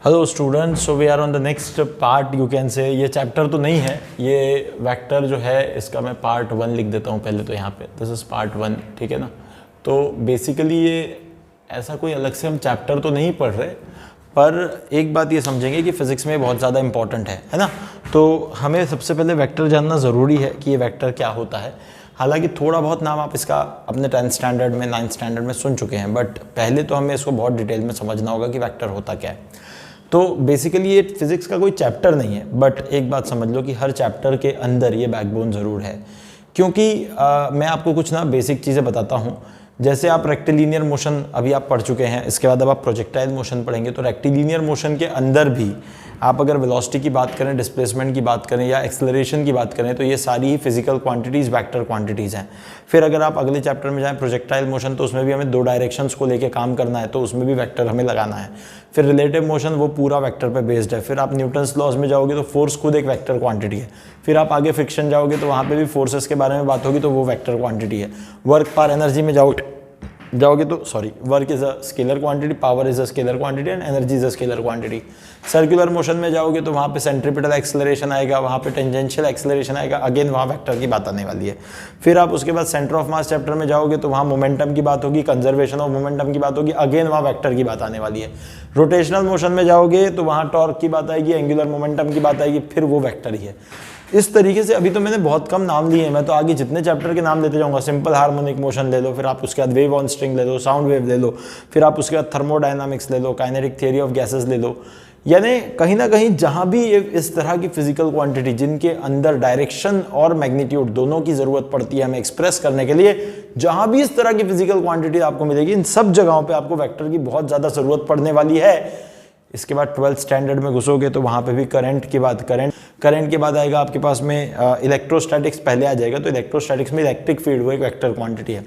Hello students, so we are on the next part you can say. ये chapter तो नहीं है, ये वेक्टर जो है इसका मैं पार्ट 1 लिख देता हूँ पहले तो यहाँ पे। दिस इज़ पार्ट 1, ठीक है ना। तो बेसिकली ये ऐसा कोई अलग से हम चैप्टर तो नहीं पढ़ रहे, पर एक बात ये समझेंगे कि फिज़िक्स में बहुत ज़्यादा इंपॉर्टेंट है ना। तो हमें सबसे पहले वेक्टर जानना ज़रूरी है कि ये वेक्टर क्या होता है। हालांकि थोड़ा बहुत नाम आप इसका अपने 10th स्टैंडर्ड में 9th स्टैंडर्ड में सुन चुके हैं, बट पहले तो हमें इसको बहुत डिटेल में समझना होगा कि वेक्टर होता क्या है। तो बेसिकली ये फिज़िक्स का कोई चैप्टर नहीं है, बट एक बात समझ लो कि हर चैप्टर के अंदर ये बैकबोन ज़रूर है। क्योंकि मैं आपको कुछ ना बेसिक चीज़ें बताता हूँ। जैसे आप रेक्टिलिनियर मोशन अभी आप पढ़ चुके हैं, इसके बाद अब आप प्रोजेक्टाइल मोशन पढ़ेंगे। तो रेक्टिलिनियर मोशन के अंदर भी आप अगर वेलोसिटी की बात करें, डिस्प्लेसमेंट की बात करें या एक्सेलरेशन की बात करें, तो ये सारी ही फिजिकल क्वांटिटीज़ वेक्टर क्वांटिटीज़ हैं। फिर अगर आप अगले चैप्टर में जाएं प्रोजेक्टाइल मोशन, तो उसमें भी हमें 2 डायरेक्शंस को लेके काम करना है, तो उसमें भी वेक्टर हमें लगाना है। फिर रिलेटिव मोशन वो पूरा वेक्टर पे बेस्ड है। फिर आप न्यूटन्स लॉज में जाओगे तो फोर्स खुद एक वेक्टर क्वांटिटी है। फिर आप आगे फ्रिक्शन जाओगे तो वहाँ पे भी फोर्सेस के बारे में बात होगी, तो वो वेक्टर क्वांटिटी है। वर्क पर एनर्जी में जाओगे तो work is a scalar quantity, power is a scalar quantity and energy is a scalar quantity. Circular motion में जाओगे तो वहाँ पे सेंट्रीपिटल एक्सेलरेशन आएगा, वहाँ पे टेंजेंशियल एक्सेलरेशन आएगा, अगेन वहाँ वेक्टर की बात आने वाली है। फिर आप उसके बाद सेंटर ऑफ मास चैप्टर में जाओगे तो वहाँ मोमेंटम की बात होगी, कंजर्वेशन ऑफ मोमेंटम की बात होगी, अगेन वहाँ वेक्टर की बात आने वाली है। रोटेशनल मोशन में जाओगे तो वहाँ टॉर्क की बात आएगी, एंगुलर मोमेंटम की बात आएगी, फिर वो वेक्टर ही है। इस तरीके से अभी तो मैंने बहुत कम नाम लिए हैं, मैं तो आगे जितने चैप्टर के नाम लेते जाऊंगा। सिंपल हार्मोनिक मोशन ले लो, फिर आप उसके बाद वेव ऑन स्ट्रिंग ले लो, साउंड वेव ले लो, फिर आप उसके बाद थर्मोडायनामिक्स ले लो, काइनेटिक थ्योरी ऑफ गैसेस ले लो। यानी कहीं ना कहीं जहां भी इस तरह की फिजिकल क्वांटिटी जिनके अंदर डायरेक्शन और मैग्नीट्यूड दोनों की जरूरत पड़ती है हमें एक्सप्रेस करने के लिए, जहां भी इस तरह की फिजिकल क्वांटिटी आपको मिलेगी, इन सब जगहों पे आपको वेक्टर की बहुत ज्यादा जरूरत पड़ने वाली है। इसके बाद 12th स्टैंडर्ड में घुसोगे तो वहाँ पे भी करंट की बात, करंट के बाद आएगा आपके पास में इलेक्ट्रोस्टैटिक्स पहले आ जाएगा। तो इलेक्ट्रोस्टैटिक्स में इलेक्ट्रिक फील्ड वो एक वेक्टर क्वांटिटी है।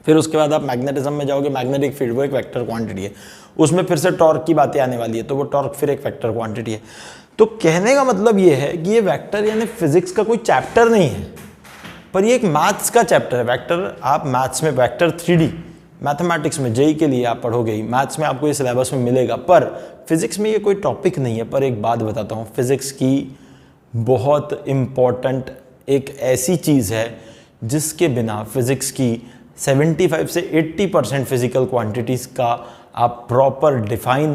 फिर उसके बाद आप मैग्नेटिज्म में जाओगे, मैग्नेटिक फील्ड वो एक वेक्टर क्वांटिटी है। उसमें फिर से टॉर्क की बातें आने वाली है, तो वो टॉर्क फिर एक वेक्टर क्वांटिटी है। तो कहने का मतलब ये है कि ये वेक्टर यानी फिजिक्स का कोई चैप्टर नहीं है, पर ये एक मैथ्स का चैप्टर है। वेक्टर आप मैथ्स में वेक्टर 3D मैथमेटिक्स में जेई के लिए आप पढ़ोगे ही, मैथ्स में आपको ये सिलेबस में मिलेगा, पर फिजिक्स में ये कोई टॉपिक नहीं है। पर एक बात बताता हूँ, फिजिक्स की बहुत इम्पॉर्टेंट एक ऐसी चीज़ है जिसके बिना फिजिक्स की 75 से 80% फिजिकल क्वांटिटीज़ का आप प्रॉपर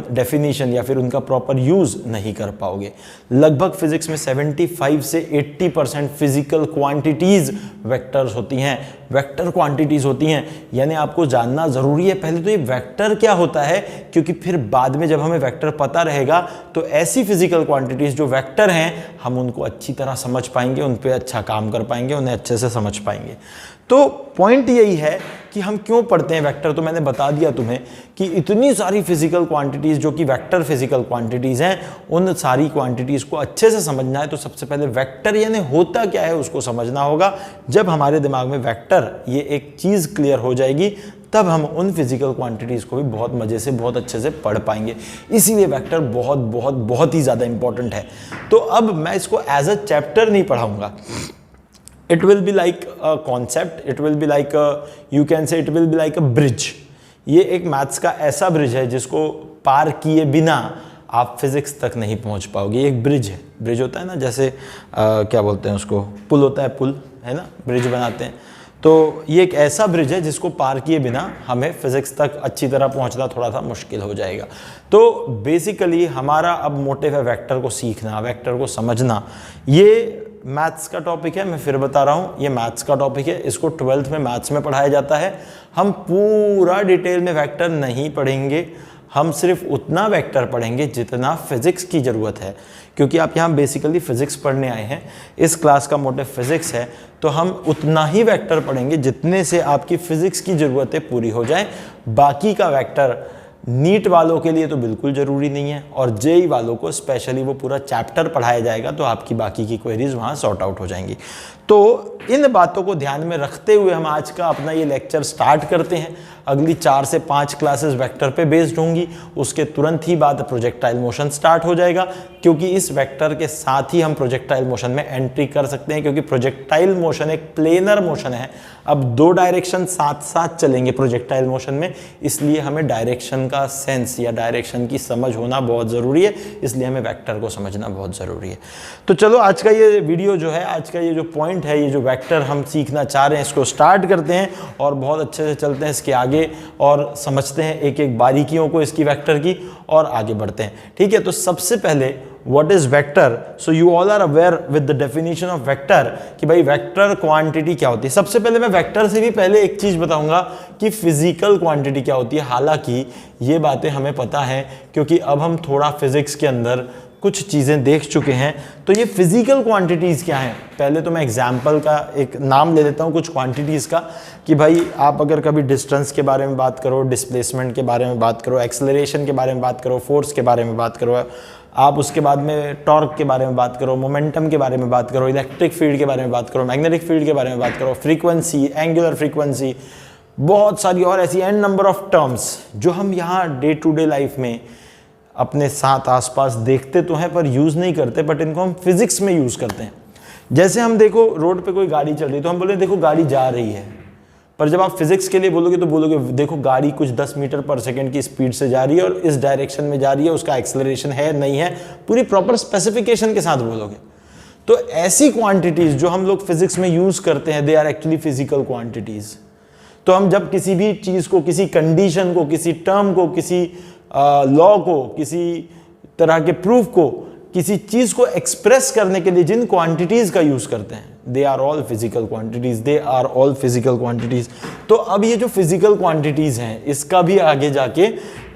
डेफिनेशन या फिर उनका प्रॉपर यूज़ नहीं कर पाओगे। लगभग फिजिक्स में 75 से 80% फिजिकल क्वांटिटीज़ वेक्टर्स होती हैं, वेक्टर क्वांटिटीज़ होती हैं। यानी आपको जानना ज़रूरी है पहले तो ये वेक्टर क्या होता है, क्योंकि फिर बाद में जब हमें वेक्टर पता रहेगा तो ऐसी फिजिकल क्वांटिटीज़ जो वेक्टर हैं हम उनको अच्छी तरह समझ पाएंगे, उन पर अच्छा काम कर पाएंगे, उन्हें अच्छे से समझ पाएंगे। तो पॉइंट यही है कि हम क्यों पढ़ते हैं वेक्टर। तो मैंने बता दिया तुम्हें कि इतनी सारी फिजिकल क्वांटिटीज़ जो कि वेक्टर फिजिकल क्वांटिटीज़ हैं, उन सारी क्वांटिटीज़ को अच्छे से समझना है तो सबसे पहले वेक्टर यानी होता क्या है उसको समझना होगा। जब हमारे दिमाग में वेक्टर ये एक चीज़ क्लियर हो जाएगी, तब हम उन फिजिकल क्वांटिटीज़ को भी बहुत मज़े से बहुत अच्छे से पढ़ पाएंगे। इसीलिए वेक्टर बहुत बहुत बहुत ही ज़्यादा इंपॉर्टेंट है। तो अब मैं इसको एज अ चैप्टर नहीं पढ़ाऊँगा। It will be like a concept, it will be like a, you can say it will be like a bridge। ये एक मैथ्स का ऐसा ब्रिज है जिसको पार किए बिना आप फिजिक्स तक नहीं पहुंच पाओगे। ये एक ब्रिज है। ब्रिज होता है ना, जैसे क्या बोलते हैं उसको, पुल होता है, पुल है ना, ब्रिज बनाते हैं। तो ये एक ऐसा ब्रिज है जिसको पार किए बिना हमें फिजिक्स तक अच्छी तरह पहुंचना थोड़ा सा मुश्किल हो जाएगा। तो बेसिकली हमारा अब मोटिव है वेक्टर को सीखना, वेक्टर को समझना। ये मैथ्स का टॉपिक है, मैं फिर बता रहा हूँ, ये मैथ्स का टॉपिक है। इसको 12th में मैथ्स में पढ़ाया जाता है। हम पूरा डिटेल में वेक्टर नहीं पढ़ेंगे, हम सिर्फ उतना वेक्टर पढ़ेंगे जितना फिजिक्स की ज़रूरत है। क्योंकि आप यहाँ बेसिकली फिजिक्स पढ़ने आए हैं, इस क्लास का मोटिव फिजिक्स है, तो हम उतना ही वेक्टर पढ़ेंगे जितने से आपकी फिजिक्स की ज़रूरतें पूरी हो जाएं। बाकी का वेक्टर नीट वालों के लिए तो बिल्कुल ज़रूरी नहीं है, और जेई वालों को स्पेशली वो पूरा चैप्टर पढ़ाया जाएगा, तो आपकी बाकी की क्वेरीज वहाँ सॉर्ट आउट हो जाएंगी। तो इन बातों को ध्यान में रखते हुए हम आज का अपना ये लेक्चर स्टार्ट करते हैं। अगली 4 से 5 क्लासेस वेक्टर पे बेस्ड होंगी, उसके तुरंत ही बाद प्रोजेक्टाइल मोशन स्टार्ट हो जाएगा, क्योंकि इस वेक्टर के साथ ही हम प्रोजेक्टाइल मोशन में एंट्री कर सकते हैं, क्योंकि प्रोजेक्टाइल मोशन एक प्लेनर मोशन है। अब 2 डायरेक्शन साथ साथ चलेंगे प्रोजेक्टाइल मोशन में, इसलिए हमें डायरेक्शन का सेंस या डायरेक्शन की समझ होना बहुत ज़रूरी है, इसलिए हमें वेक्टर को समझना बहुत ज़रूरी है। तो चलो आज का ये वीडियो जो है, आज का ये जो पॉइंट है, ये जो वेक्टर हम सीखना चाह रहे हैं, इसको स्टार्ट करते हैं और बहुत अच्छे से चलते हैं इसके आगे और समझते हैं एक एक बारीकियों को इसकी वेक्टर की और आगे बढ़ते हैं। ठीक है, तो सबसे पहले what is vector? So you all are aware with the definition of vector कि भाई वेक्टर क्वांटिटी क्या होती है। सबसे पहले मैं वेक्टर से भी पहले एक चीज बताऊंगा कि फिजिकल क्वांटिटी क्या होती है। हालांकि ये बातें हमें पता है, क्योंकि अब हम थोड़ा फिजिक्स के अंदर कुछ चीज़ें देख चुके हैं। तो ये फिजिकल क्वांटिटीज़ क्या हैं? पहले तो मैं एग्जाम्पल का एक नाम ले लेता हूँ कुछ क्वांटिटीज़ का, कि भाई आप अगर कभी डिस्टेंस के बारे में बात करो, डिस्प्लेसमेंट के बारे में बात करो, एक्सेलरेशन के बारे में बात करो, फोर्स के बारे में बात करो, आप उसके बाद में टॉर्क के बारे में बात करो, मोमेंटम के बारे में बात करो, इलेक्ट्रिक फील्ड के बारे में बात करो, मैग्नेटिक फील्ड के बारे में बात करो, फ्रीक्वेंसी, एंगुलर फ्रीक्वेंसी, बहुत सारी और ऐसी एन नंबर ऑफ टर्म्स जो हम यहाँ डे टू डे लाइफ में अपने साथ आसपास देखते तो हैं पर यूज़ नहीं करते, बट इनको हम फिजिक्स में यूज़ करते हैं। जैसे हम देखो रोड पे कोई गाड़ी चल रही है तो हम बोले देखो गाड़ी जा रही है, पर जब आप फिजिक्स के लिए बोलोगे तो बोलोगे देखो गाड़ी कुछ 10 मीटर पर सेकंड की स्पीड से जा रही है और इस डायरेक्शन में जा रही है, उसका एक्सेलरेशन है नहीं है, पूरी प्रॉपर स्पेसिफिकेशन के साथ बोलोगे। तो ऐसी क्वांटिटीज़ जो हम लोग फिजिक्स में यूज़ करते हैं, they are actually physical quantities. तो हम जब किसी भी चीज़ को, किसी कंडीशन को, किसी टर्म को, किसी लॉ को, किसी तरह के प्रूफ को, किसी चीज़ को एक्सप्रेस करने के लिए जिन क्वांटिटीज़ का यूज़ करते हैं, they are all physical quantities, they are all physical quantities. तो अब ये जो फिजिकल क्वांटिटीज़ हैं, इसका भी आगे जाके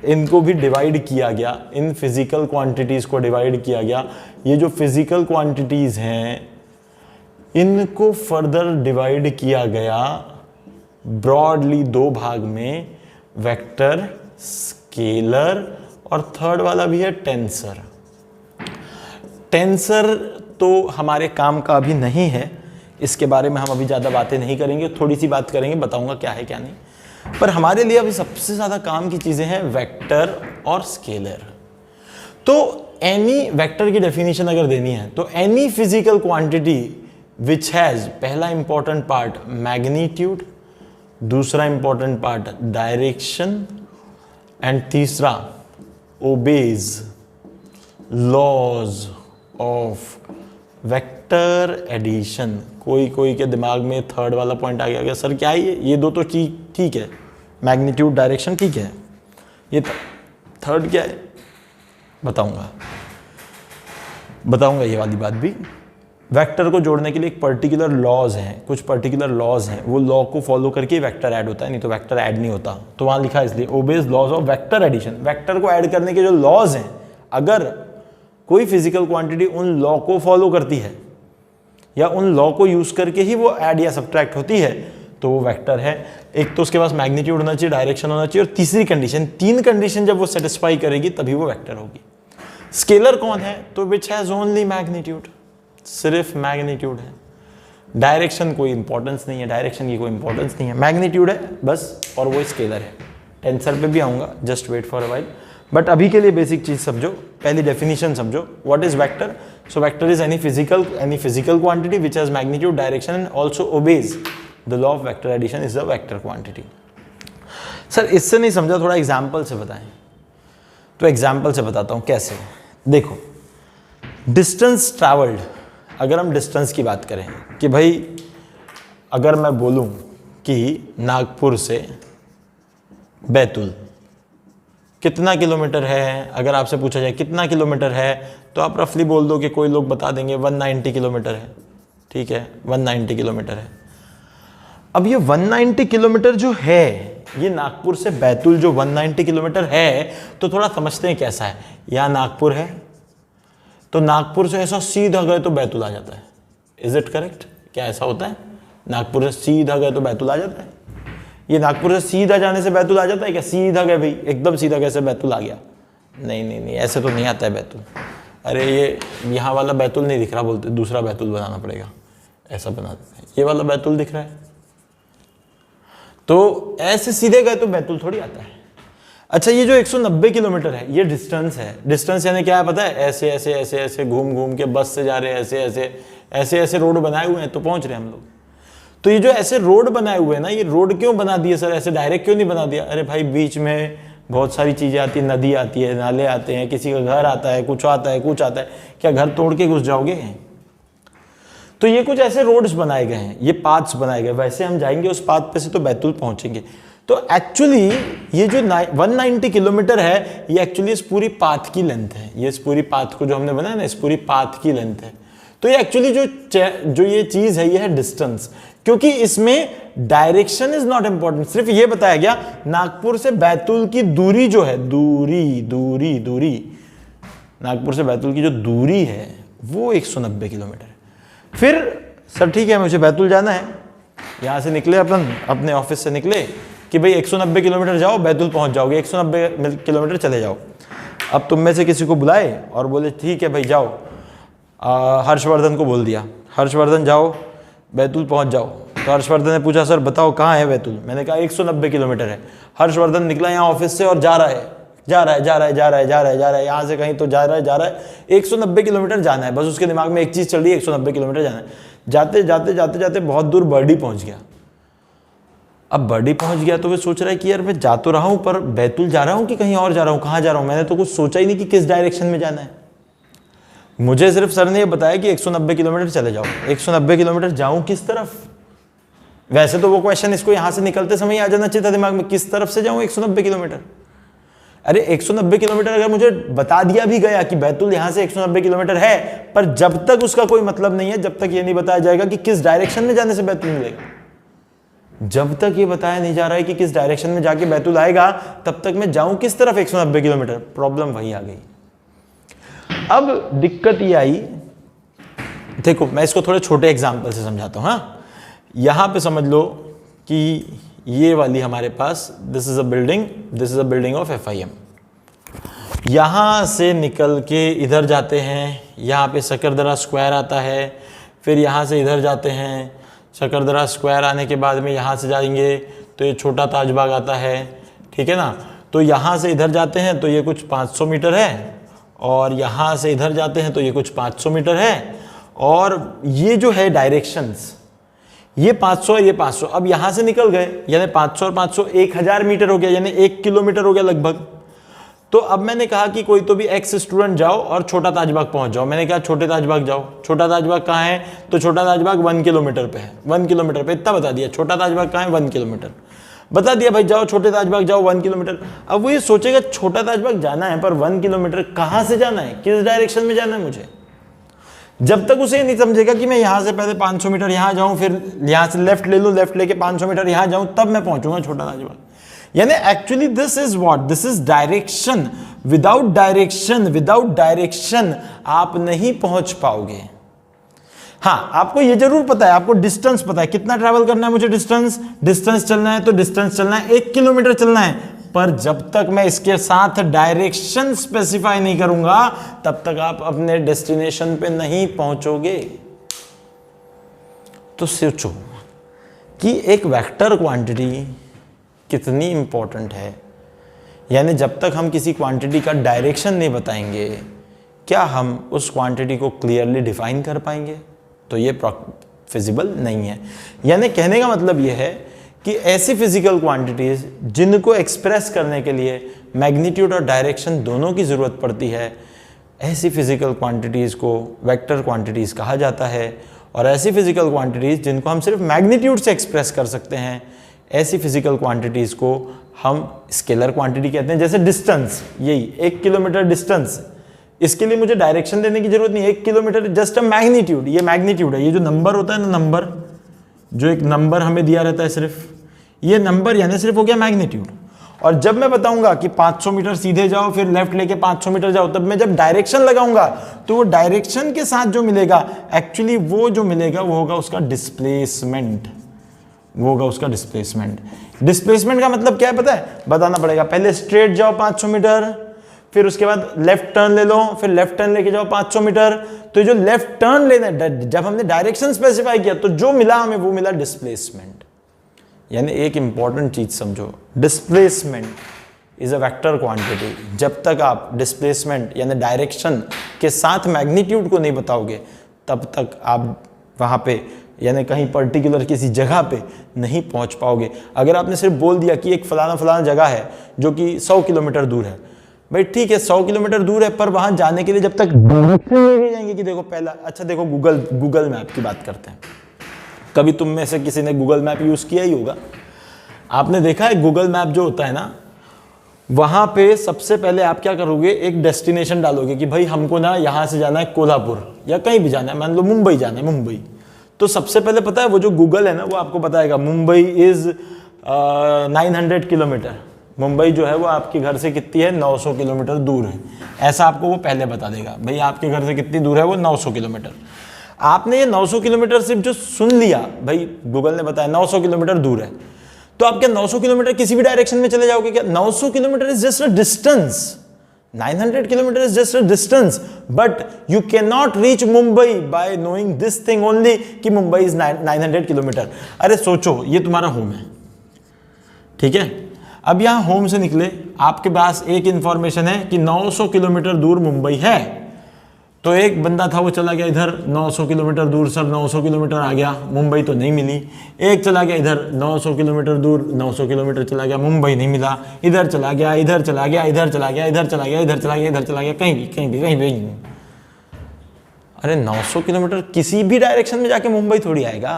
इनको भी डिवाइड किया गया, इन फिजिकल क्वांटिटीज़ को डिवाइड किया गया। ये जो फिजिकल क्वांटिटीज़ हैं इनको फर्दर डिवाइड किया गया ब्रॉडली 2 भाग में, वेक्टर, स्केलर, और थर्ड वाला भी है टेंसर। टेंसर तो हमारे काम का अभी नहीं है, इसके बारे में हम अभी ज़्यादा बातें नहीं करेंगे, थोड़ी सी बात करेंगे, बताऊंगा क्या है क्या नहीं। पर हमारे लिए अभी सबसे ज़्यादा काम की चीज़ें हैं वेक्टर और स्केलर। तो एनी वेक्टर की डेफिनेशन अगर देनी है तो any physical quantity which has, पहला इंपॉर्टेंट पार्ट मैग्नीट्यूड, दूसरा इंपॉर्टेंट पार्ट डायरेक्शन, एंड तीसरा obeys laws of vector addition. कोई के दिमाग में थर्ड वाला पॉइंट आ गया, सर क्या है ये 2 तो ठीक है, मैग्नीट्यूड डायरेक्शन ठीक है, ये थर्ड क्या है? बताऊंगा ये वाली बात भी। वेक्टर को जोड़ने के लिए एक पर्टिकुलर लॉज हैं, कुछ पर्टिकुलर लॉज हैं, वो लॉ को फॉलो करके वेक्टर ऐड होता है, नहीं तो वेक्टर ऐड नहीं होता। तो वहाँ लिखा है इसलिए obeys laws of vector addition. Vector को ऐड करने के जो लॉज हैं, अगर कोई फिजिकल क्वांटिटी उन लॉ को फॉलो करती है या उन लॉ को यूज करके ही वो ऐड या सब्ट्रैक्ट होती है, तो वो वेक्टर है। एक तो उसके पास मैग्नीट्यूड होना चाहिए, डायरेक्शन होना चाहिए, और तीसरी कंडीशन, 3 कंडीशन जब वो सेटिस्फाई करेगी तभी वो वेक्टर होगी। स्केलर कौन है? तो विच हैज ओनली मैग्नीट्यूड, सिर्फ मैग्नीट्यूड है, डायरेक्शन कोई इंपॉर्टेंस नहीं है, डायरेक्शन की कोई इंपॉर्टेंस नहीं है, मैग्नीट्यूड है बस, और वो स्केलर है। टेंसर पे भी आऊंगा, just wait for a while, but अभी के लिए बेसिक चीज समझो, पहली डेफिनेशन समझो, what is vector. So vector is any physical quantity which has magnitude, direction and also obeys the law of vector addition is the vector quantity. Sir इससे नहीं समझा, थोड़ा एग्जाम्पल से बताएं। तो एग्जाम्पल से बताता हूं कैसे। देखो डिस्टेंस ट्रैवल्ड, अगर हम डिस्टेंस की बात करें कि भाई अगर मैं बोलूं कि नागपुर से बैतूल कितना किलोमीटर है, अगर आपसे पूछा जाए कितना किलोमीटर है, तो आप रफली बोल दो कि कोई लोग बता देंगे 190 किलोमीटर है, ठीक है 190 किलोमीटर है। अब ये 190 किलोमीटर जो है, ये नागपुर से बैतूल जो 190 किलोमीटर है, तो थोड़ा समझते हैं कैसा है। यहाँ नागपुर है, तो नागपुर से ऐसा सीधा गए तो बैतूल आ जाता है। Is it correct? क्या ऐसा होता है? नागपुर से सीधा गए तो बैतूल आ जाता है? ये नागपुर से सीधा जाने से बैतूल आ जाता है क्या? सीधा गए भाई, एकदम सीधा कैसे बैतूल आ गया? नहीं, ऐसे तो नहीं आता है बैतूल। अरे ये यहाँ वाला बैतूल नहीं दिख रहा, बोलते दूसरा बैतूल बनाना पड़ेगा, ऐसा बना देते। ये वाला बैतूल दिख रहा है, तो ऐसे सीधे गए तो बैतूल थोड़ी आता है। अच्छा, ये जो 190 किलोमीटर है ये डिस्टेंस है। डिस्टेंस यानी क्या है पता है? ऐसे ऐसे ऐसे ऐसे घूम घूम के बस से जा रहे हैं, ऐसे ऐसे ऐसे ऐसे रोड बनाए हुए हैं तो पहुंच रहे हैं हम लोग। तो ये जो ऐसे रोड बनाए हुए हैं ना, ये रोड क्यों बना दिए सर? ऐसे डायरेक्ट क्यों नहीं बना दिया? अरे भाई, बीच में बहुत सारी चीजें आती है, नदी आती है, नाले आते हैं, किसी का घर आता है, कुछ आता है, कुछ आता है, क्या घर तोड़ के घुस जाओगे? तो ये कुछ ऐसे रोड्स बनाए गए हैं, ये पाथ्स बनाए गए, वैसे हम जाएंगे उस पाथ पे से तो बैतूल पहुंचेंगे। तो एक्चुअली ये जो 190 किलोमीटर है ये एक्चुअली इस पूरी पाथ की लेंथ है। ये इस पूरी पाथ को जो हमने बनाया ना, इस पूरी पाथ की लेंथ है। तो ये एक्चुअली जो ये चीज है ये है डिस्टेंस, क्योंकि इसमें डायरेक्शन इज नॉट इंपॉर्टेंट। सिर्फ ये बताया गया नागपुर से बैतूल की दूरी जो है, दूरी नागपुर से बैतूल की जो दूरी है वो 190 किलोमीटर है। फिर सर ठीक है, मुझे बैतूल जाना है, यहां से निकले अपन, अपने ऑफिस से निकले कि भाई 190 किलोमीटर जाओ बैतूल पहुंच जाओगे, 190 किलोमीटर चले जाओ। अब तुम में से किसी को बुलाए और बोले ठीक है भाई जाओ, हर्षवर्धन को बोल दिया, हर्षवर्धन जाओ बैतूल पहुंच जाओ। तो हर्षवर्धन ने पूछा सर बताओ कहाँ है बैतूल? मैंने कहा 190 किलोमीटर है। हर्षवर्धन निकला यहाँ ऑफिस से और जा रहा है, यहाँ से कहीं तो जा रहा है 190 किलोमीटर जाना है, बस उसके दिमाग में एक चीज चल रही है, 190 किलोमीटर जाना है। जाते बहुत दूर बर्डी पहुंच गया। अब बर्डी पहुंच गया तो वे सोच रहा है कि यार मैं जा तो रहा हूं पर बैतूल जा रहा हूं कि कहीं और जा रहा हूं, कहां जा रहा हूं? मैंने तो कुछ सोचा ही नहीं कि किस डायरेक्शन में जाना है। मुझे सिर्फ सर ने ये बताया कि 190 किलोमीटर चले जाओ। 190 किलोमीटर जाऊं किस तरफ? वैसे तो वो क्वेश्चन इसको यहां से निकलते समय आ जाना चाहिए था दिमाग में, किस तरफ से जाऊं 190 किलोमीटर? अरे 190 किलोमीटर अगर मुझे बता दिया भी गया कि बैतूल यहां से 190 किलोमीटर है, पर जब तक उसका कोई मतलब नहीं है, जब तक ये नहीं बताया जाएगा कि किस डायरेक्शन में जाने से बैतूल मिलेगा, जब तक ये बताया नहीं जा रहा है कि किस डायरेक्शन में जाके बैतूल आएगा, तब तक मैं जाऊं किस तरफ 190 किलोमीटर? प्रॉब्लम वही आ गई। अब दिक्कत ये आई, देखो मैं इसको थोड़े छोटे एग्जाम्पल से समझाता हूं। हाँ, यहां पे समझ लो कि ये वाली हमारे पास this is a building of FIM। यहां से निकल के इधर जाते हैं, यहां पे सकरदरा स्क्वायर आता है, फिर यहां से इधर जाते हैं, सकरदरा स्क्वायर आने के बाद में यहाँ से जाएंगे तो ये छोटा ताजबाग आता है, ठीक है ना। तो यहाँ से इधर जाते हैं तो ये कुछ 500 मीटर है, और यहाँ से इधर जाते हैं तो ये कुछ 500 मीटर है, और ये जो है डायरेक्शंस, ये 500 और ये 500। अब यहाँ से निकल गए यानी 500 और 500 1000 मीटर हो गया, यानी 1 किलोमीटर हो गया लगभग। तो अब मैंने कहा कि कोई तो भी एक्स स्टूडेंट जाओ और छोटा ताजबाग पहुंच जाओ। मैंने कहा छोटे ताजबाग जाओ। छोटा ताजबाग कहाँ है? तो छोटा ताजबाग 1 किलोमीटर पे है, 1 किलोमीटर पे, इतना बता दिया। छोटा ताजबाग कहाँ है? 1 किलोमीटर बता दिया भाई, जाओ छोटे ताजबाग जाओ 1 किलोमीटर। अब वो ये सोचेगा छोटा ताजबाग जाना है, पर 1 किलोमीटर कहाँ से जाना है, किस डायरेक्शन में जाना है मुझे? जब तक उसे नहीं समझेगा कि मैं यहाँ से पहले 500 मीटर यहाँ जाऊँ, फिर यहाँ से लेफ्ट ले लूँ, लेफ्ट लेके 500 मीटर यहाँ जाऊँ, तब मैं पहुंचूंगा छोटा ताजबाग। यानी actually this is what, this is direction. Without direction आप नहीं पहुंच पाओगे। हाँ, आपको ये जरूर पता है, आपको डिस्टेंस पता है, कितना ट्रैवल करना है मुझे, डिस्टेंस चलना है, तो डिस्टेंस चलना है 1 किलोमीटर चलना है। पर जब तक मैं इसके साथ डायरेक्शन स्पेसिफाई नहीं करूंगा, तब तक आप अपने डेस्टिनेशन पे नहीं पहुंचोगे। तो सोचो कि एक वेक्टर क्वांटिटी कितनी इंपॉर्टेंट है। यानी जब तक हम किसी क्वांटिटी का डायरेक्शन नहीं बताएंगे, क्या हम उस क्वांटिटी को क्लियरली डिफाइन कर पाएंगे? तो ये फिजिबल नहीं है। यानी कहने का मतलब ये है कि ऐसी फिजिकल क्वांटिटीज जिनको एक्सप्रेस करने के लिए मैग्नीट्यूड और डायरेक्शन दोनों की ज़रूरत पड़ती है, ऐसी फिजिकल क्वांटिटीज़ को वेक्टर क्वांटिटीज़ कहा जाता है। और ऐसी फिजिकल क्वांटिटीज़ जिनको हम सिर्फ मैग्नीट्यूड से एक्सप्रेस कर सकते हैं, ऐसी फिजिकल क्वांटिटीज़ को हम स्केलर क्वांटिटी कहते हैं। जैसे डिस्टेंस, यही 1 किलोमीटर डिस्टेंस, इसके लिए मुझे डायरेक्शन देने की जरूरत नहीं। 1 किलोमीटर जस्ट अ मैग्नीट्यूड, ये मैग्नीट्यूड है। ये जो नंबर होता है ना, नंबर, जो एक नंबर हमें दिया रहता है, सिर्फ ये नंबर यानी सिर्फ हो गया मैग्नीट्यूड। और जब मैं बताऊंगा कि 500 मीटर सीधे जाओ, फिर लेफ्ट लेके 500 मीटर जाओ, तब मैं जब डायरेक्शन लगाऊंगा तो वो डायरेक्शन के साथ जो मिलेगा, एक्चुअली वो जो मिलेगा वो होगा उसका डिस्प्लेसमेंट। डिस्प्लेसमेंट का मतलब क्या है पता है? बताना पड़ेगा। पहले स्ट्रेट जाओ 500 मीटर, फिर उसके बाद लेफ्ट टर्न ले लो, फिर लेफ्ट टर्न लेके जाओ 500 मीटर। तो जो लेफ्ट टर्न लेना है, जब हमने डायरेक्शन स्पेसिफाई किया तो जो मिला हमें वो मिला डिस्प्लेसमेंट। यानी एक इंपॉर्टेंट चीज समझो, displacement is a vector quantity. जब तक आप डिस्प्लेसमेंट यानी डायरेक्शन के साथ मैग्नीट्यूड को नहीं बताओगे तब तक आप वहां पे यानी कहीं पर्टिकुलर किसी जगह पे नहीं पहुंच पाओगे। अगर आपने सिर्फ बोल दिया कि एक फलाना फलाना जगह है जो कि 100 किलोमीटर दूर है, भाई ठीक है 100 किलोमीटर दूर है, पर वहां जाने के लिए जब तक डायरेक्शन नहीं जाएंगे कि देखो पहला, अच्छा देखो गूगल मैप की बात करते हैं। कभी तुम में से किसी ने गूगल मैप यूज किया ही होगा। आपने देखा है गूगल मैप जो होता है ना, वहां पे सबसे पहले आप क्या करोगे, एक डेस्टिनेशन डालोगे कि भाई हमको ना यहां से जाना है कोल्हापुर या कहीं भी जाना है, मान लो मुंबई जाना है, मुंबई। तो सबसे पहले पता है वो जो गूगल है ना वो आपको बताएगा मुंबई इज 900 किलोमीटर। मुंबई जो है वो आपके घर से कितनी है, 900 किलोमीटर दूर है। ऐसा आपको वो पहले बता देगा, भाई आपके घर से कितनी दूर है, वो 900 किलोमीटर। आपने ये 900 किलोमीटर सिर्फ जो सुन लिया, भाई गूगल ने बताया 900 किलोमीटर दूर है, तो आप क्या 900 किलोमीटर किसी भी डायरेक्शन में चले जाओगे क्या? 900 kilometre is just a distance, 900 kilometre is just a distance, but you can not reach Mumbai bye knowing this thing only कि मुंबई इज 900 किलोमीटर। अरे सोचो ये तुम्हारा होम है, ठीक है। अब यहां होम से निकले, आपके पास एक इंफॉर्मेशन है कि 900 किलोमीटर दूर मुंबई है। तो एक बंदा था वो चला गया इधर 900 किलोमीटर दूर, सर 900 किलोमीटर आ गया, मुंबई तो नहीं मिली। एक चला गया इधर 900 किलोमीटर दूर, 900 किलोमीटर चला गया, मुंबई नहीं मिला। इधर चला गया, इधर चला गया, इधर चला गया, इधर चला गया, इधर चला गया, इधर चला गया, कहीं भी। अरे 900 किलोमीटर किसी भी डायरेक्शन में जाके मुंबई थोड़ी आएगा।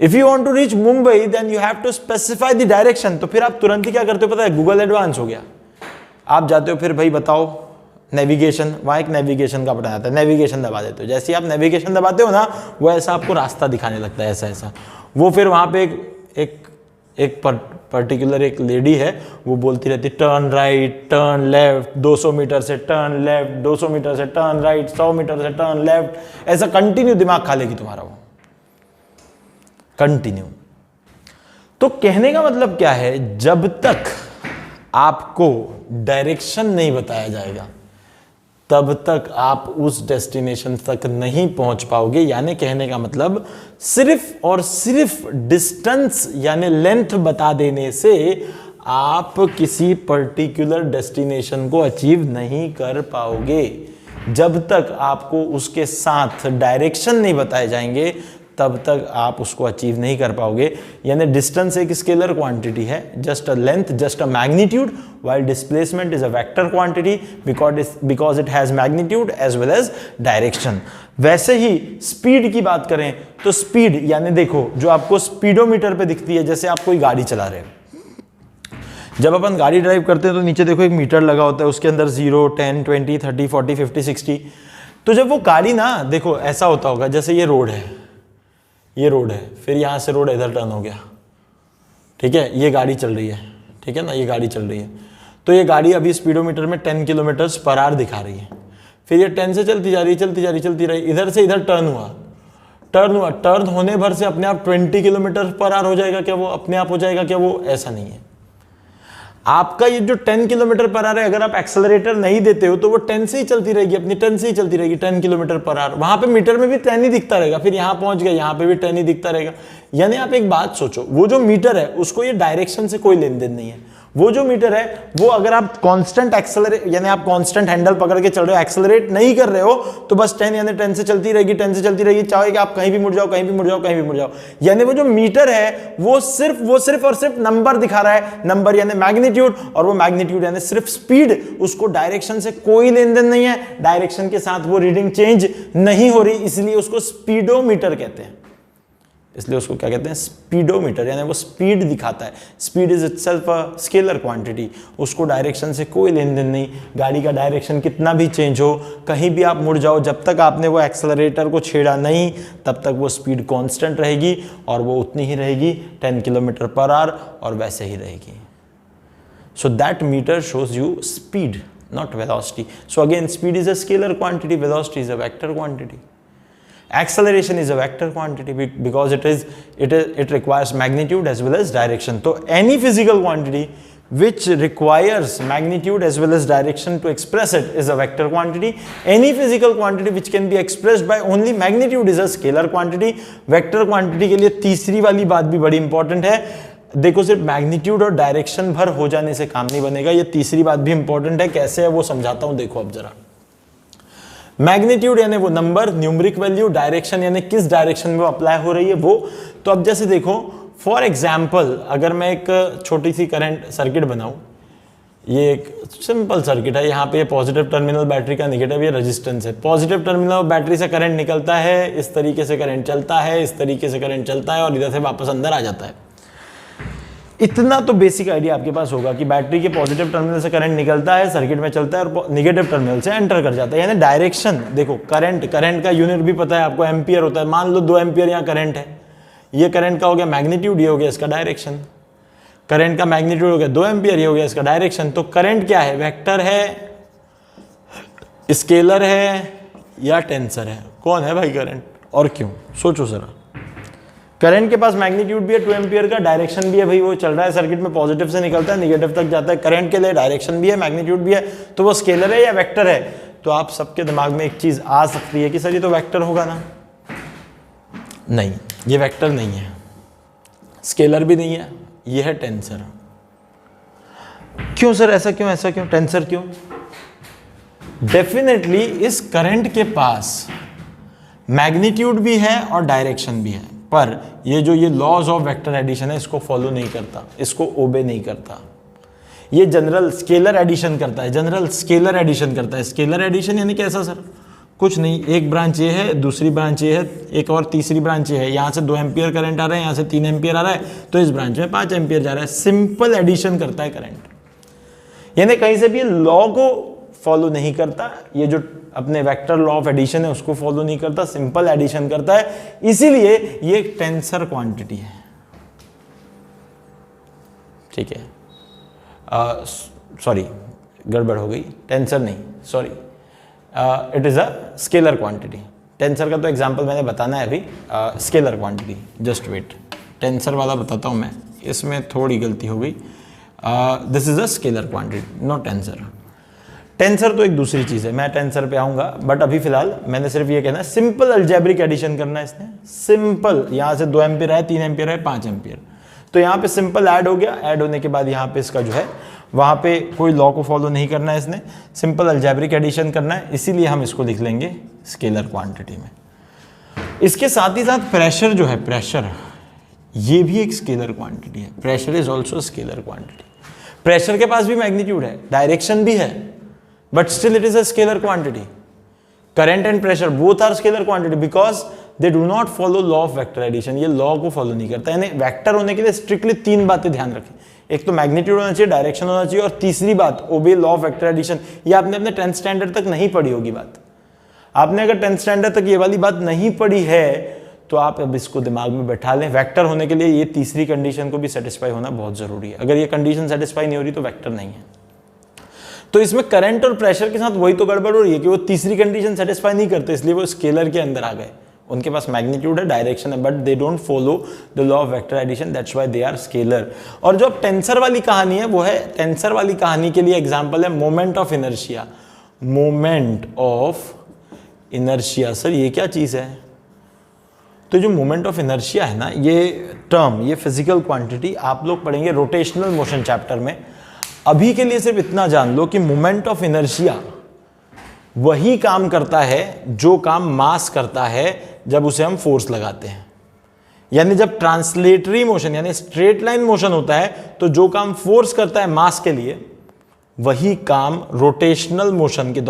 If you want to reach Mumbai then you have to specify the direction. तो फिर आप तुरंत ही क्या करते हो पता है, गूगल एडवांस हो गया। आप जाते हो फिर भाई बताओ नेविगेशन, वहाँ एक नेविगेशन का बटन आता है, नेविगेशन दबा देते हो। जैसे ही आप नेविगेशन दबाते हो ना, वो ऐसा आपको रास्ता दिखाने लगता है, ऐसा ऐसा। वो फिर वहाँ पे एक पर्टिकुलर एक लेडी है, वो बोलती रहती turn right, turn left, 200 metre से टर्न लेफ्ट, 200 मीटर से टर्न राइट, 100 मीटर से टर्न लेफ्ट। ऐसा कंटिन्यू दिमाग खा लेगी तुम्हारा वो, कंटिन्यू। तो कहने का मतलब क्या है, जब तक आपको डायरेक्शन नहीं बताया जाएगा तब तक आप उस डेस्टिनेशन तक नहीं पहुंच पाओगे। यानी कहने का मतलब सिर्फ और सिर्फ डिस्टेंस यानी लेंथ बता देने से आप किसी पर्टिकुलर डेस्टिनेशन को अचीव नहीं कर पाओगे। जब तक आपको उसके साथ डायरेक्शन नहीं बताए जाएंगे तब तक आप उसको अचीव नहीं कर पाओगे। यानी डिस्टेंस एक स्केलर क्वांटिटी है, just a length, just a magnitude, while displacement is a vector quantity because it has magnitude as well as direction। वैसे ही स्पीड की बात करें तो स्पीड यानी देखो जो आपको स्पीडोमीटर पे दिखती है, जैसे आप कोई गाड़ी चला रहे हो, जब अपन गाड़ी ड्राइव करते हैं तो नीचे देखो एक मीटर लगा होता है, उसके अंदर 0, 10, 20, 30, 40, 50, 60। तो जब वो गाड़ी ना देखो ऐसा होता होगा, जैसे ये रोड है, ये रोड है, फिर यहाँ से रोड इधर टर्न हो गया, ठीक है, ये गाड़ी चल रही है, ठीक है ना, ये गाड़ी चल रही है। तो ये गाड़ी अभी स्पीडोमीटर में 10 किलोमीटर पर आवर दिखा रही है, फिर ये 10 से चलती जा रही है, चलती रही, इधर से इधर टर्न हुआ, टर्न होने भर से अपने आप 20 किलोमीटर पर आवर हो जाएगा क्या? वो अपने आप हो जाएगा क्या? वो ऐसा नहीं है। आपका ये जो 10 किलोमीटर पर आवर है, अगर आप एक्सेलरेटर नहीं देते हो तो वो 10 से ही चलती रहेगी, अपनी 10 से ही चलती रहेगी, 10 किलोमीटर पर आवर। वहां पे मीटर में भी 10 ही दिखता रहेगा, फिर यहां पहुंच गए, यहां पे भी 10 ही दिखता रहेगा। यानी आप एक बात सोचो, वो जो मीटर है उसको ये डायरेक्शन से कोई लेन देन नहीं है। वो जो मीटर है वो अगर आप कांस्टेंट एक्सेलरेट यानी आप कांस्टेंट हैंडल पकड़ के चल रहे हो, एक्सेलरेट नहीं कर रहे हो, तो बस 10 यानी 10 से चलती रहेगी, 10 से चलती रहेगी, चाहे कि आप कहीं भी मुड़ जाओ, कहीं भी मुड़ जाओ, कहीं भी मुड़ जाओ। यानी वो जो मीटर है वो सिर्फ और सिर्फ नंबर दिखा रहा है, नंबर यानी मैग्नीट्यूड, और वो मैग्नीट्यूड यानी सिर्फ स्पीड, उसको डायरेक्शन से कोई लेन देन नहीं है, डायरेक्शन के साथ वो रीडिंग चेंज नहीं हो रही, इसलिए उसको स्पीडोमीटर कहते हैं। इसलिए उसको क्या कहते हैं? स्पीडोमीटर, यानी वो स्पीड दिखाता है। Speed is itself a scalar quantity, उसको डायरेक्शन से कोई लेन देन नहीं। गाड़ी का डायरेक्शन कितना भी चेंज हो, कहीं भी आप मुड़ जाओ, जब तक आपने वो एक्सेलरेटर को छेड़ा नहीं तब तक वो स्पीड कांस्टेंट रहेगी, और वो उतनी ही रहेगी 10 किलोमीटर पर आवर, और वैसे ही रहेगी। So that meter shows you speed, not velocity. So again, speed is a scalar quantity, velocity is a vector quantity. Acceleration is a vector quantity because it requires magnitude as well as direction. So any physical quantity which requires magnitude as well as direction to express it is a vector quantity. Any physical quantity which can be expressed by only magnitude is a scalar quantity. Vector quantity के लिए तीसरी वाली बात भी बड़ी important है. देखो सिर्फ मैग्नीट्यूड और डायरेक्शन भर हो जाने से काम नहीं बनेगा, ये तीसरी बात भी इंपॉर्टेंट है. कैसे है वो समझाता हूं, देखो अब जरा. मैग्नीट्यूड यानी वो नंबर, न्यूमरिक वैल्यू, डायरेक्शन यानी किस डायरेक्शन में अप्लाई हो रही है वो. तो अब जैसे देखो फॉर एग्जाम्पल अगर मैं एक छोटी सी करंट सर्किट बनाऊं, ये एक सिंपल सर्किट है. यहाँ पे पॉजिटिव टर्मिनल बैटरी का, निगेटिव ये रेजिस्टेंस है. पॉजिटिव टर्मिनल बैटरी से करंट निकलता है, इस तरीके से करंट चलता है, इस तरीके से करंट चलता है और इधर से वापस अंदर आ जाता है. इतना तो बेसिक आइडिया आपके पास होगा कि बैटरी के पॉजिटिव टर्मिनल से करंट निकलता है, सर्किट में चलता है और निगेटिव टर्मिनल से एंटर कर जाता है. यानी डायरेक्शन देखो, करंट का यूनिट भी पता है आपको, एम्पियर होता है. मान लो 2 एम्पियर यहाँ करंट है, ये करंट का हो गया मैग्नीट्यूड, ये हो गया इसका डायरेक्शन. करंट का मैग्नीट्यूड हो गया 2 एम्पियर, ये हो गया इसका डायरेक्शन. तो करंट क्या है, वेक्टर है, स्केलर है या टेंसर है? कौन है भाई करंट, और क्यों? सोचो जरा. करंट के पास मैग्नीट्यूड भी है 2 एम्पियर का, डायरेक्शन भी है भाई, वो चल रहा है सर्किट में, पॉजिटिव से निकलता है निगेटिव तक जाता है. करंट के लिए डायरेक्शन भी है, मैग्नीट्यूड भी है, तो वो स्केलर है या वेक्टर है? तो आप सबके दिमाग में एक चीज आ सकती है कि सर ये तो वेक्टर होगा ना. नहीं, ये वेक्टर नहीं है, स्केलर भी नहीं है, ये है टेंसर. क्यों सर, ऐसा क्यों, ऐसा क्यों, टेंसर क्यों? डेफिनेटली इस करंट के पास मैग्नीट्यूड भी है और डायरेक्शन भी है, पर ये लॉज ऑफ वेक्टर एडिशन है इसको फॉलो नहीं करता, इसको ओबे नहीं करता. ये जनरल स्केलर एडिशन करता है, जनरल स्केलर एडिशन करता है. स्केलर एडिशन यानी कैसा सर? कुछ नहीं, एक ब्रांच ये है, दूसरी ब्रांच ये है, एक और तीसरी ब्रांच ये है. यहाँ से 2 एम्पियर करंट आ रहा है, यहाँ से 3 एम्पियर आ रहा है, तो इस ब्रांच में 5 एम्पियर जा रहा है. सिंपल एडिशन करता है करंट, यानी कहीं से भी लॉ को फॉलो नहीं करता. ये जो अपने वेक्टर लॉ ऑफ एडिशन है उसको फॉलो नहीं करता, सिंपल एडिशन करता है. इसीलिए ये एक टेंसर क्वांटिटी है. ठीक है, सॉरी गड़बड़ हो गई, टेंसर नहीं, sorry, it is a scalar quantity. Tensor का तो एग्जांपल मैंने बताना है अभी. Scalar quantity, just wait, tensor वाला बताता हूं मैं, इसमें थोड़ी गलती हो गई. This is a scalar quantity, not tensor. Tensor तो एक दूसरी चीज है, मैं टेंसर पे आऊंगा, बट अभी फिलहाल मैंने सिर्फ ये कहना है सिंपल अलजेब्रिक एडिशन करना है इसने. सिंपल, यहां से 2 एम्पियर है, 3 एम्पियर है, 5 एम्पियर, तो यहाँ पे सिंपल ऐड हो गया. ऐड होने के बाद यहाँ पे इसका जो है वहां पे कोई लॉ को फॉलो नहीं करना है इसने, सिंपल अलजेब्रिक एडिशन करना है. इसीलिए हम इसको लिख लेंगे स्केलर क्वांटिटी में. इसके साथ ही साथ प्रेशर जो है, प्रेशर ये भी एक स्केलर क्वांटिटी है. Pressure is also scalar quantity. Pressure के पास भी मैग्नीट्यूड है, डायरेक्शन भी है, but still it is a scalar quantity. Current and pressure both are scalar quantity because they do not follow law of vector addition. ये law को follow नहीं करता. यानी वेक्टर होने के लिए स्ट्रिक्टली 3 बातें ध्यान रखें. एक तो मैग्नीट्यूड होना चाहिए, डायरेक्शन होना चाहिए, और तीसरी बात ओबे लॉ ऑफ वेक्टर एडिशन. ये आपने अपने 10th स्टैंडर्ड तक नहीं पढ़ी होगी बात. आपने अगर 10th स्टैंडर्ड तक ये वाली बात नहीं पढ़ी है तो आप अब इसको दिमाग में बैठा लें. वेक्टर होने के लिए ये तीसरी कंडीशन को भी सेटिस्फाई होना बहुत जरूरी है. अगर ये कंडीशन सेटिस्फाई नहीं हो रही तो वेक्टर नहीं है. तो इसमें करंट और प्रेशर के साथ वही तो गड़बड़ हो रही है कि वो तीसरी कंडीशन सेटिस्फाई नहीं करते, इसलिए वो स्केलर के अंदर आ गए. उनके पास मैग्नीट्यूड है, डायरेक्शन है, but they don't follow the law of vector addition, that's why they are scalar. और जो टेंसर वाली कहानी है वो है, टेंसर वाली कहानी के लिए एग्जांपल है moment of inertia. Moment of inertia, sir ये क्या चीज है? तो जो मोमेंट ऑफ इनर्शिया है ना, ये टर्म, ये फिजिकल क्वांटिटी आप लोग पढ़ेंगे रोटेशनल मोशन चैप्टर में. अभी के लिए सिर्फ इतना जान लो कि मोमेंट ऑफ इनर्शिया वही काम करता है जो काम मास करता है जब उसे हम फोर्स लगाते हैं. यानी जब ट्रांसलेटरी मोशन यानी स्ट्रेट लाइन मोशन होता है तो जो काम फोर्स करता है मास के लिए, वही काम रोटेशनल मोशन के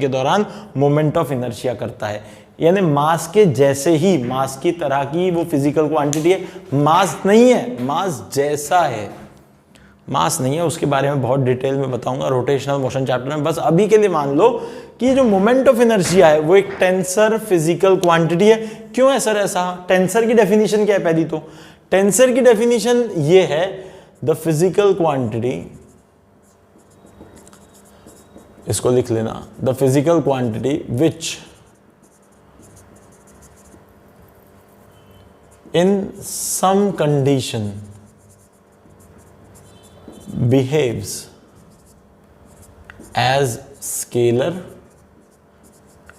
दौरान मोमेंट ऑफ इनर्शिया करता है. यानी मास के जैसे ही, मास की तरह की वो फिजिकल क्वांटिटी है. मास नहीं है, मास जैसा है, मास नहीं है. उसके बारे में बहुत डिटेल में बताऊंगा रोटेशनल मोशन चैप्टर में. बस अभी के लिए मान लो कि जो मोमेंट ऑफ इनर्शिया है वो एक टेंसर फिजिकल क्वांटिटी है. क्यों है सर ऐसा? टेंसर की डेफिनेशन क्या है? पहली तो टेंसर की डेफिनेशन ये है, द फिजिकल क्वांटिटी, इसको लिख लेना, the physical quantity which in some condition behaves as scalar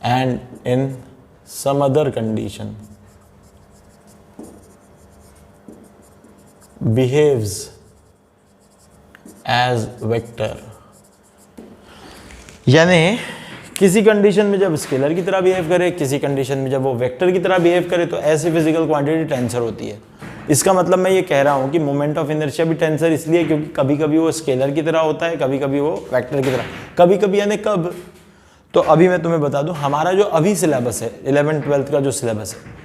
and in some other condition behaves as vector। यानी किसी कंडीशन में जब स्केलर की तरह बिहेव करे, किसी कंडीशन में जब वो वेक्टर की तरह बिहेव करे, तो ऐसी फिजिकल क्वांटिटी टेंसर होती है। इसका मतलब मैं ये कह रहा हूँ कि मोमेंट ऑफ इनर्शिया भी टेंसर इसलिए क्योंकि कभी कभी वो स्केलर की तरह होता है, कभी कभी वो वेक्टर की तरह। कभी कभी यानी कब? तो अभी मैं तुम्हें बता दूं, हमारा जो अभी सिलेबस है 11th-12th का जो सिलेबस है,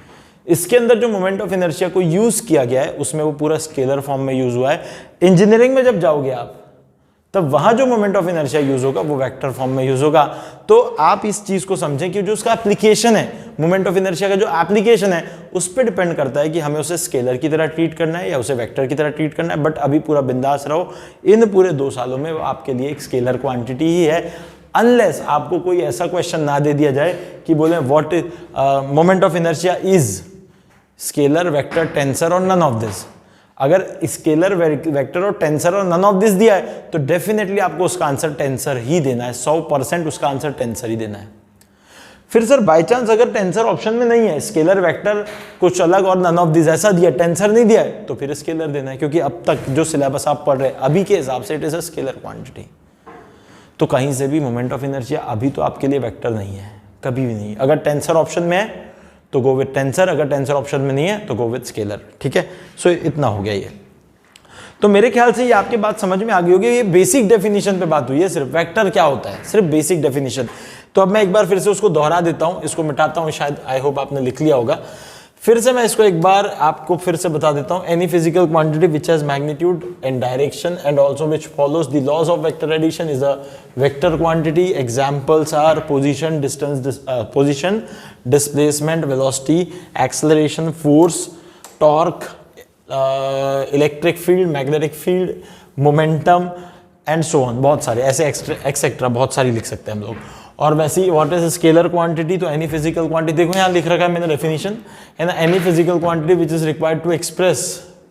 इसके अंदर जो मोमेंट ऑफ इनर्शिया को यूज किया गया है उसमें वो पूरा स्केलर फॉर्म में यूज हुआ है। इंजीनियरिंग में जब जाओगे आप, तब वहां जो मोमेंट ऑफ इनर्शिया यूज होगा वो वेक्टर फॉर्म में यूज होगा। तो आप इस चीज को समझें कि जो उसका एप्लीकेशन है, मोमेंट ऑफ इनर्शिया का जो एप्लीकेशन है, उस पर डिपेंड करता है कि हमें उसे स्केलर की तरह ट्रीट करना है या उसे वेक्टर की तरह ट्रीट करना है। बट अभी पूरा बिंदास रहो, इन पूरे 2 सालों में वो आपके लिए एक स्केलर क्वांटिटी ही है, अनलेस आपको कोई ऐसा क्वेश्चन ना दे दिया जाए कि बोले what is moment of inertia is scalar, vector, tensor और नन ऑफ दिस। अगर स्केलर, वेक्टर और टेंसर और नन ऑफ दिस दिया है तो डेफिनेटली आपको उसका आंसर टेंसर ही देना है, 100% उसका आंसर टेंसर ही देना है। फिर सर बाय चांस अगर टेंसर ऑप्शन में नहीं है, स्केलर, वेक्टर कुछ अलग और नन ऑफ दिस ऐसा दिया, टेंसर नहीं दिया है, तो फिर स्केलर देना है, क्योंकि अब तक जो सिलेबस आप पढ़ रहे हैं अभी के हिसाब से it is a scalar quantity. तो कहीं से भी मोमेंट ऑफ इनर्शिया अभी तो आपके लिए वेक्टर नहीं है, कभी भी नहीं। अगर टेंसर ऑप्शन में है तो गो विथ टेंसर, अगर टेंसर ऑप्शन में नहीं है तो गो विथ स्केलर। ठीक है, सो इतना हो गया ये। तो मेरे ख्याल से ये आपकी बात समझ में आ गई होगी। ये बेसिक डेफिनेशन पे बात हुई है, सिर्फ वेक्टर क्या होता है, सिर्फ बेसिक डेफिनेशन। तो अब मैं एक बार फिर से उसको दोहरा देता हूं, इसको मिटाता हूं, शायद आई होप आपने लिख लिया होगा। फिर से मैं इसको एक बार आपको फिर से बता देता हूं। Any physical quantity which has magnitude and direction and also which follows the laws of vector addition is a vector quantity. Examples are position, distance, position, displacement, velocity, acceleration, force, torque, electric field, magnetic field, momentum and so on. बहुत सारे ऐसे etcetera बहुत सारी लिख सकते हैं हम लोग। और वैसे ही व्हाट इज स्केलर क्वांटिटी, तो एनी फिजिकल क्वांटिटी, देखो यहाँ लिख रखा है मैंने डेफिनेशन, है ना, any physical quantity which is required to express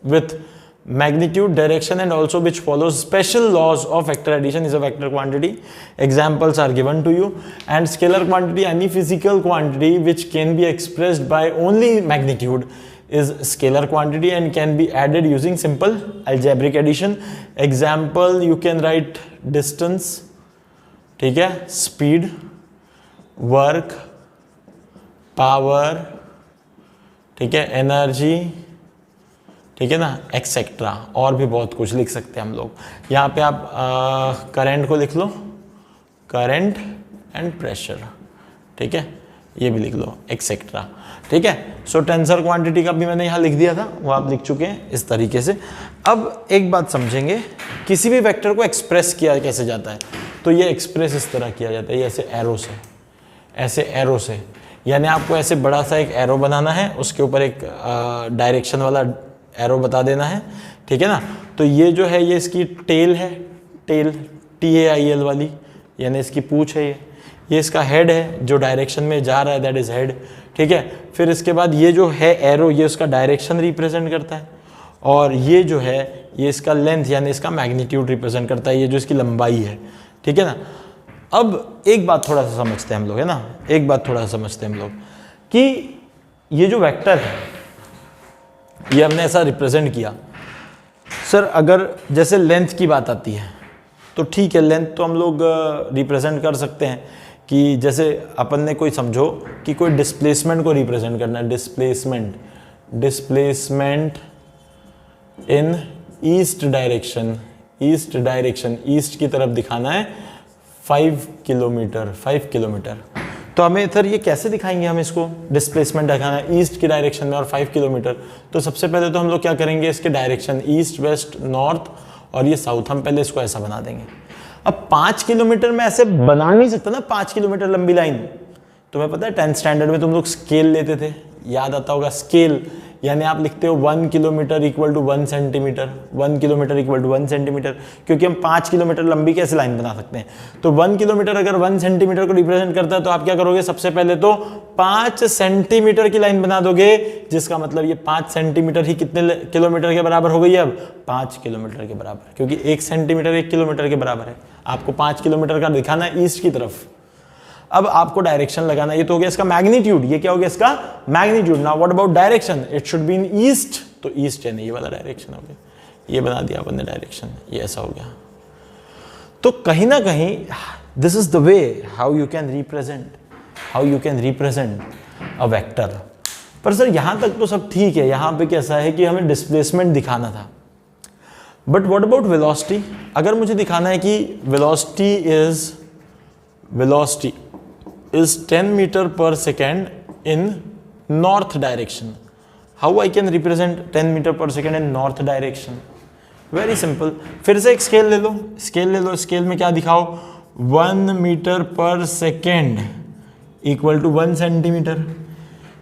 with magnitude, direction and also which follows special laws of vector addition is a vector quantity. Examples are given to you. And scalar quantity, any physical quantity which can be expressed by only magnitude is scalar quantity and can be added using simple algebraic addition. Example, you can write distance, ठीक है, speed, work, power, ठीक है, energy, ठीक है ना, etcetera, और भी बहुत कुछ लिख सकते हैं हम लोग। यहाँ पे आप करंट को लिख लो, करंट एंड प्रेशर, ठीक है, ये भी लिख लो, एक्सेट्रा, ठीक है। सो टेंसर क्वांटिटी का भी मैंने यहाँ लिख दिया था, वो आप लिख चुके हैं इस तरीके से। अब एक बात समझेंगे, किसी भी वेक्टर को एक्सप्रेस किया कैसे जाता है, तो ये एक्सप्रेस इस तरह किया जाता है, ये ऐसे एरो से, ऐसे एरो से, यानी आपको ऐसे बड़ा सा एक एरो बनाना है, उसके ऊपर एक डायरेक्शन वाला एरो बता देना है, ठीक है ना। तो ये जो है ये इसकी टेल है, टेल TAIL वाली, यानी इसकी पूंछ है, ये इसका हेड है जो डायरेक्शन में जा रहा है, दैट इज हेड, ठीक है। फिर इसके बाद ये जो है एरो, ये उसका डायरेक्शन रिप्रेजेंट करता है, और ये जो है ये इसका लेंथ यानी इसका मैग्नीट्यूड रिप्रेजेंट करता है, ये जो इसकी लंबाई है, ठीक है ना। अब एक बात थोड़ा सा समझते हैं हम लोग, है ना, एक बात थोड़ा सा समझते हैं हम लोग कि ये जो वेक्टर है ये हमने ऐसा रिप्रेजेंट किया। सर अगर जैसे लेंथ की बात आती है तो ठीक है, लेंथ तो हम लोग रिप्रेजेंट कर सकते हैं कि जैसे अपन ने कोई समझो कि कोई डिस्प्लेसमेंट को रिप्रेजेंट करना है, displacement in east direction, east direction, east की तरफ दिखाना है 5 किलोमीटर। तो हमें सर ये कैसे दिखाएंगे, हम इसको डिस्प्लेसमेंट दिखाना है ईस्ट की डायरेक्शन में और 5 किलोमीटर। तो सबसे पहले तो हम लोग क्या करेंगे, इसके डायरेक्शन ईस्ट, वेस्ट, नॉर्थ और ये साउथ, हम पहले इसको ऐसा बना देंगे। अब 5 किलोमीटर में ऐसे बना नहीं सकता ना 5 किलोमीटर लंबी लाइन। तुम्हें पता है 10th स्टैंडर्ड में तुम लोग स्केल लेते थे, याद आता होगा स्केल, यानी आप लिखते हो 1 kilometre equal to 1 centimetre, 1 kilometre equal to 1 centimetre, क्योंकि हम 5 किलोमीटर लंबी कैसे लाइन बना सकते हैं। तो 1 किलोमीटर अगर 1 सेंटीमीटर को रिप्रेजेंट करता है तो आप क्या करोगे, सबसे पहले तो 5 सेंटीमीटर की लाइन बना दोगे, जिसका मतलब ये 5 सेंटीमीटर ही कितने किलोमीटर के बराबर हो गई है, अब 5 किलोमीटर के बराबर, क्योंकि 1 सेंटीमीटर 1 किलोमीटर के बराबर है। आपको 5 किलोमीटर का दिखाना है ईस्ट की तरफ। अब आपको डायरेक्शन लगाना, ये तो हो गया इसका मैग्नीट्यूड, ये क्या हो गया इसका magnitude. Now what about direction, it should be in east, तो ईस्ट यानी ये वाला डायरेक्शन हो गया, ये बना दिया अपन ने डायरेक्शन, ये ऐसा हो गया। तो कहीं ना कहीं this is the way how you can represent a vector. पर सर यहां तक तो सब ठीक है, यहां पे कैसा है कि हमें डिस्प्लेसमेंट दिखाना था, बट व्हाट अबाउट वेलोसिटी। अगर मुझे दिखाना है कि velocity is 10 meter per second in north direction. How I can represent 10 meter per second in north direction? Very simple. फिर से एक स्केल ले लो, स्केल में क्या दिखाओ, 1 metre per second equal to 1 centimetre,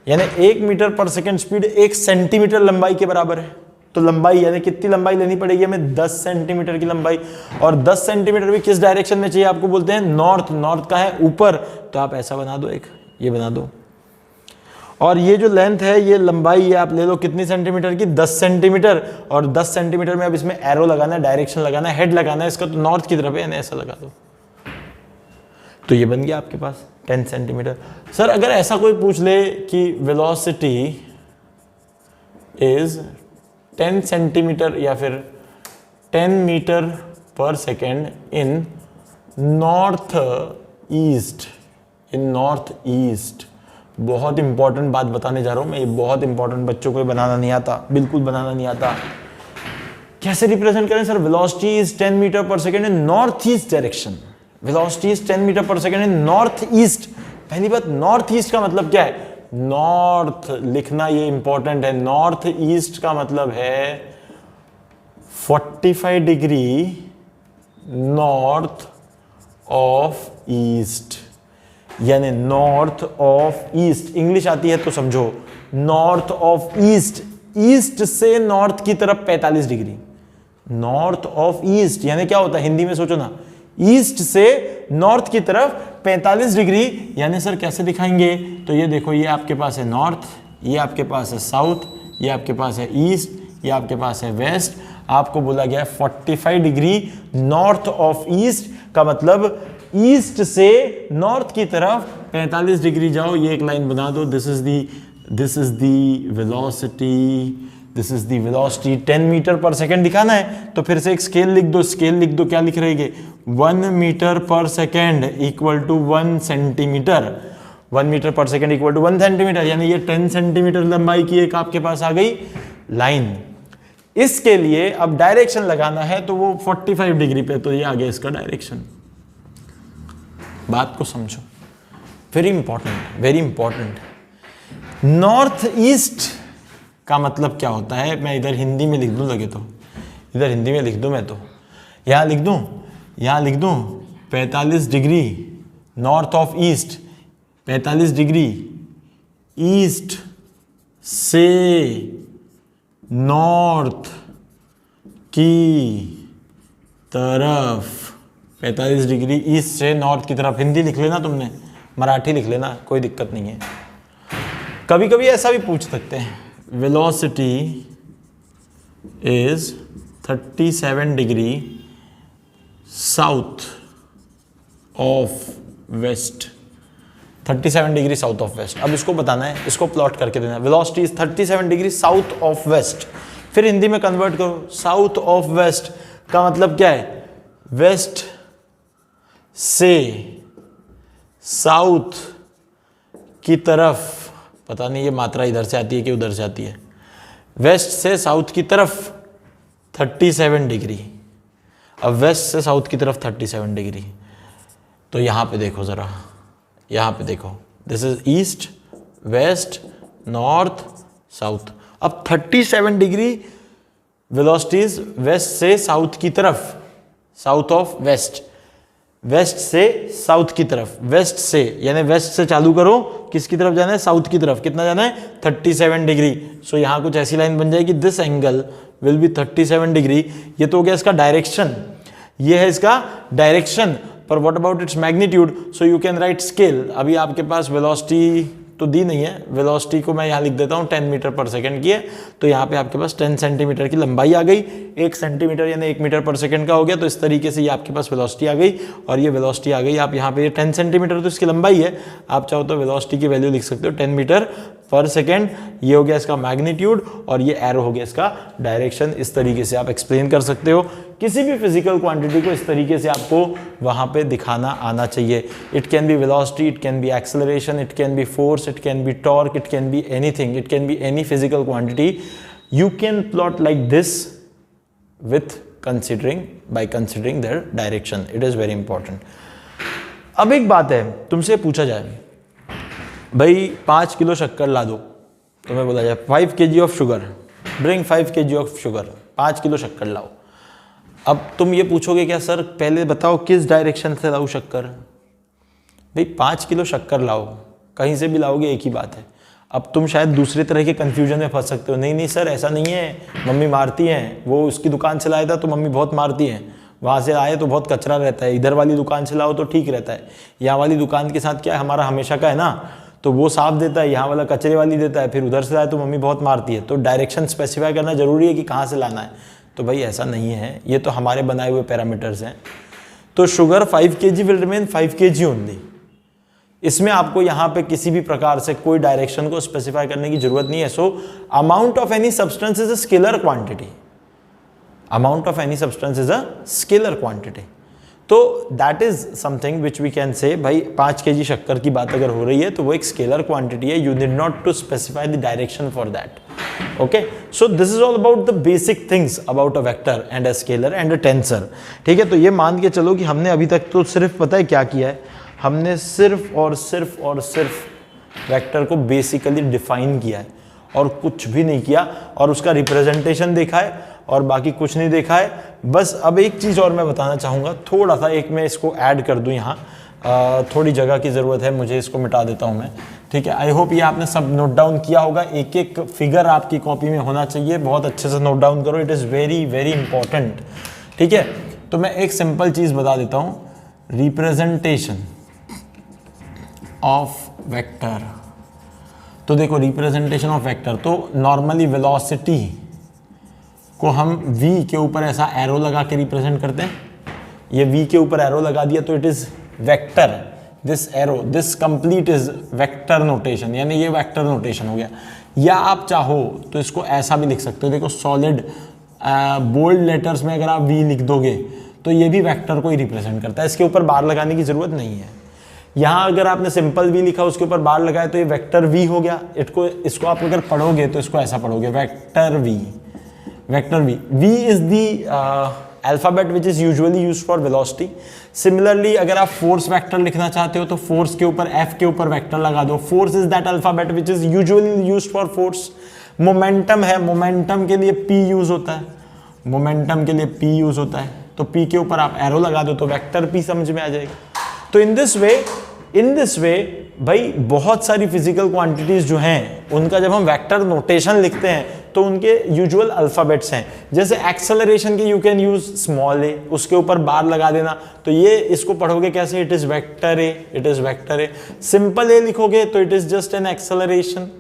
यानी 1 metre per second speed 1 centimetre लंबाई के बराबर है। तो लंबाई यानी कितनी लंबाई लेनी पड़ेगी हमें, 10 सेंटीमीटर की लंबाई, और 10 सेंटीमीटर भी किस डायरेक्शन में चाहिए आपको, बोलते हैं नॉर्थ। नॉर्थ का है ऊपर, तो आप ऐसा बना दो, एक ये बना दो, और ये जो लेंथ है, ये लंबाई ये आप ले लो कितनी सेंटीमीटर की, 10 सेंटीमीटर, और 10 सेंटीमीटर में अब इसमें एरो लगाना है, डायरेक्शन लगाना है, हेड लगाना है इसका, तो नॉर्थ की तरफ है, यानी ऐसा लगा दो, तो ये बन गया आपके पास 10 सेंटीमीटर। सर अगर ऐसा कोई पूछ ले कि वेलोसिटी इज 10 सेंटीमीटर या फिर 10 metre per second in north east, बहुत इंपॉर्टेंट बात बताने जा रहा हूं मैं, ये बहुत इंपॉर्टेंट, बच्चों को बनाना नहीं आता, बिल्कुल बनाना नहीं आता। कैसे रिप्रेजेंट करें sir, velocity is 10 metre per second in north east direction, velocity is 10 metre per second in north east. पहली बात, नॉर्थ ईस्ट का मतलब क्या है, नॉर्थ लिखना ये इंपॉर्टेंट है, नॉर्थ ईस्ट का मतलब है 45 डिग्री नॉर्थ ऑफ ईस्ट, यानी नॉर्थ ऑफ ईस्ट। इंग्लिश आती है तो समझो, नॉर्थ ऑफ ईस्ट, ईस्ट से नॉर्थ की तरफ 45 डिग्री, नॉर्थ ऑफ ईस्ट यानी क्या होता है, हिंदी में सोचो ना, ईस्ट से नॉर्थ की तरफ 45 डिग्री, यानी सर कैसे दिखाएंगे, तो ये देखो, ये आपके पास है नॉर्थ, ये आपके पास है साउथ, ये आपके पास है ईस्ट, ये आपके पास है वेस्ट। आपको बोला गया है 45 डिग्री नॉर्थ ऑफ ईस्ट, का मतलब ईस्ट से नॉर्थ की तरफ 45 डिग्री जाओ, ये एक लाइन बना दो, this is the velocity 10 metre per second दिखाना है, तो फिर से एक स्केल लिख दो, क्या लिख रहेंगे, 1 metre per second equal to 1 centimetre, 1 metre per second equal to 1 centimetre, यानी ये 10 सेंटीमीटर लंबाई की एक आपके पास आ गई लाइन। इसके लिए अब डायरेक्शन लगाना है, तो वो 45 डिग्री पे, तो ये आ गया इसका डायरेक्शन। बात को समझो, वेरी इंपॉर्टेंट। नॉर्थ ईस्ट का मतलब क्या होता है, मैं इधर हिंदी में लिख दूं, लगे तो इधर हिंदी में लिख दूं, मैं तो यहाँ लिख दूं 45 degree north of east, 45 degree east से नॉर्थ की तरफ, 45 डिग्री ईस्ट से नॉर्थ की तरफ। हिंदी लिख लेना तुमने, मराठी लिख लेना, कोई दिक्कत नहीं है। कभी कभी ऐसा भी पूछ सकते हैं, velocity is 37 degree south of west, 37 degree south of west. अब इसको बताना है, इसको प्लॉट करके देना, velocity is 37 degree south of west, फिर हिंदी में कन्वर्ट करो, साउथ ऑफ वेस्ट का मतलब क्या है, वेस्ट से साउथ की तरफ, पता नहीं ये मात्रा इधर से आती है कि उधर से आती है, वेस्ट से साउथ की तरफ 37 डिग्री। अब वेस्ट से साउथ की तरफ 37 डिग्री, तो यहाँ पे देखो ज़रा, यहाँ पे देखो, this is east, west, north, south. अब 37 डिग्री वेलोसिटीज वेस्ट से साउथ की तरफ, साउथ ऑफ वेस्ट, वेस्ट से साउथ की तरफ, वेस्ट से यानी वेस्ट से चालू करो, किसकी तरफ जाना है, साउथ की तरफ। कितना जाना है, 37 डिग्री। सो यहाँ कुछ ऐसी लाइन बन जाएगी, this angle will be 37 degree. ये तो हो गया इसका डायरेक्शन, ये है इसका डायरेक्शन। पर what about its magnitude, so you can write scale. अभी आपके पास वेलोसिटी तो दी नहीं है, वेलोसिटी को मैं यहाँ लिख देता हूँ 10 मीटर पर सेकंड की है, तो यहाँ पे आपके पास 10 सेंटीमीटर की लंबाई आ गई, 1 सेंटीमीटर यानी 1 मीटर पर सेकंड का हो गया। तो इस तरीके से ये आपके पास वेलोसिटी आ गई, और ये वेलोसिटी आ गई। आप यहाँ पे 10 सेंटीमीटर तो इसकी लंबाई है, आप चाहो तो वेलोसिटी की वैल्यू लिख सकते हो 10 मीटर पर सेकेंड। ये हो गया इसका मैग्नीट्यूड, और ये एरो हो गया इसका डायरेक्शन। इस तरीके से आप एक्सप्लेन कर सकते हो किसी भी फिजिकल क्वांटिटी को, इस तरीके से आपको वहां पे दिखाना आना चाहिए। It can be velocity, it can be acceleration, it can be force, it can be torque, it can be anything, it can be any physical quantity. You can plot like this with by considering their direction. It is very important. अब एक बात है, तुमसे पूछा जाए भाई 5 kilo शक्कर ला दो, तुम्हें बोला जाए 5 kg of sugar, bring 5 kg of sugar, 5 kilo शक्कर लाओ। अब तुम ये पूछोगे क्या सर पहले बताओ किस डायरेक्शन से लाऊं शक्कर। भाई 5 किलो शक्कर लाओ, कहीं से भी लाओगे एक ही बात है। अब तुम शायद दूसरे तरह के कंफ्यूजन में फंस सकते हो, नहीं नहीं सर ऐसा नहीं है, मम्मी मारती हैं, वो उसकी दुकान से लाया था तो मम्मी बहुत मारती हैं, वहाँ से आए तो बहुत कचरा रहता है, इधर वाली दुकान से लाओ तो ठीक रहता है। यहाँ वाली दुकान के साथ क्या है, हमारा हमेशा का है ना, तो वो साफ देता है, यहाँ वाला कचरे वाली देता है, फिर उधर से लाए तो मम्मी बहुत मारती है। तो डायरेक्शन स्पेसिफाई करना जरूरी है कि कहाँ से लाना है। तो भाई ऐसा नहीं है, ये तो हमारे बनाए हुए पैरामीटर्स हैं। तो sugar 5 kg will remain 5 kg only. इसमें आपको यहाँ पे किसी भी प्रकार से कोई डायरेक्शन को स्पेसिफाई करने की जरूरत नहीं है। So amount of any substance is a scalar quantity, amount of any substance is a scalar quantity. तो that is something which we can say, भाई 5 kg शक्कर की बात अगर हो रही है तो वो एक स्केलर क्वांटिटी है, you need not to specify the direction for that. Okay, so this is all about the basic things about a vector and a scalar and a tensor. ठीक है, तो ये मान के चलो कि हमने अभी तक तो सिर्फ पता है क्या किया है, हमने सिर्फ और सिर्फ वेक्टर को बेसिकली डिफाइन किया है और कुछ भी नहीं किया, और उसका रिप्रेजेंटेशन देखा है और बाकी कुछ नहीं देखा है। बस अब एक चीज़ और मैं बताना चाहूँगा, थोड़ा सा एक मैं इसको ऐड कर दूँ यहाँ, थोड़ी जगह की ज़रूरत है मुझे, इसको मिटा देता हूँ मैं। ठीक है, आई होप ये आपने सब नोट डाउन किया होगा, एक एक फिगर आपकी कॉपी में होना चाहिए, बहुत अच्छे से नोट डाउन करो, it is very very important. ठीक है, तो मैं एक सिंपल चीज़ बता देता हूँ, रिप्रेजेंटेशन ऑफ वेक्टर। तो देखो रिप्रेजेंटेशन ऑफ वेक्टर, तो नॉर्मली वेलोसिटी को हम v के ऊपर ऐसा एरो लगा के रिप्रेजेंट करते हैं। ये v के ऊपर एरो लगा दिया तो it is vector, this arrow, this complete is vector notation, यानी ये वेक्टर नोटेशन हो गया। या आप चाहो तो इसको ऐसा भी लिख सकते हो, देखो सॉलिड बोल्ड लेटर्स में अगर आप v लिख दोगे तो ये भी वेक्टर को ही रिप्रेजेंट करता है, इसके ऊपर बार लगाने की जरूरत नहीं है। यहाँ अगर आपने सिंपल v लिखा उसके ऊपर बार लगाया तो ये वेक्टर v हो गया। इसको आप अगर पढ़ोगे तो इसको ऐसा पढ़ोगे, vector v, vector v। v is the alphabet which is usually used for velocity. Similarly अगर आप फोर्स वेक्टर लिखना चाहते हो तो फोर्स के ऊपर f के ऊपर वेक्टर लगा दो, force is that alphabet which is usually used for force. Momentum है, मोमेंटम के लिए p यूज होता है, मोमेंटम के लिए p यूज होता है, तो p के ऊपर आप एरो लगा दो तो वेक्टर p समझ में आ जाएगा। तो इन दिस वे भाई बहुत सारी फिजिकल क्वांटिटीज जो हैं उनका जब हम वेक्टर नोटेशन लिखते हैं तो उनके यूजुअल अल्फाबेट्स हैं। जैसे एक्सेलरेशन के यू कैन यूज स्मॉल ए, उसके ऊपर बार लगा देना, तो ये इसको पढ़ोगे कैसे, it is vector A, it is vector A. Simple A लिखोगे तो it is just an acceleration,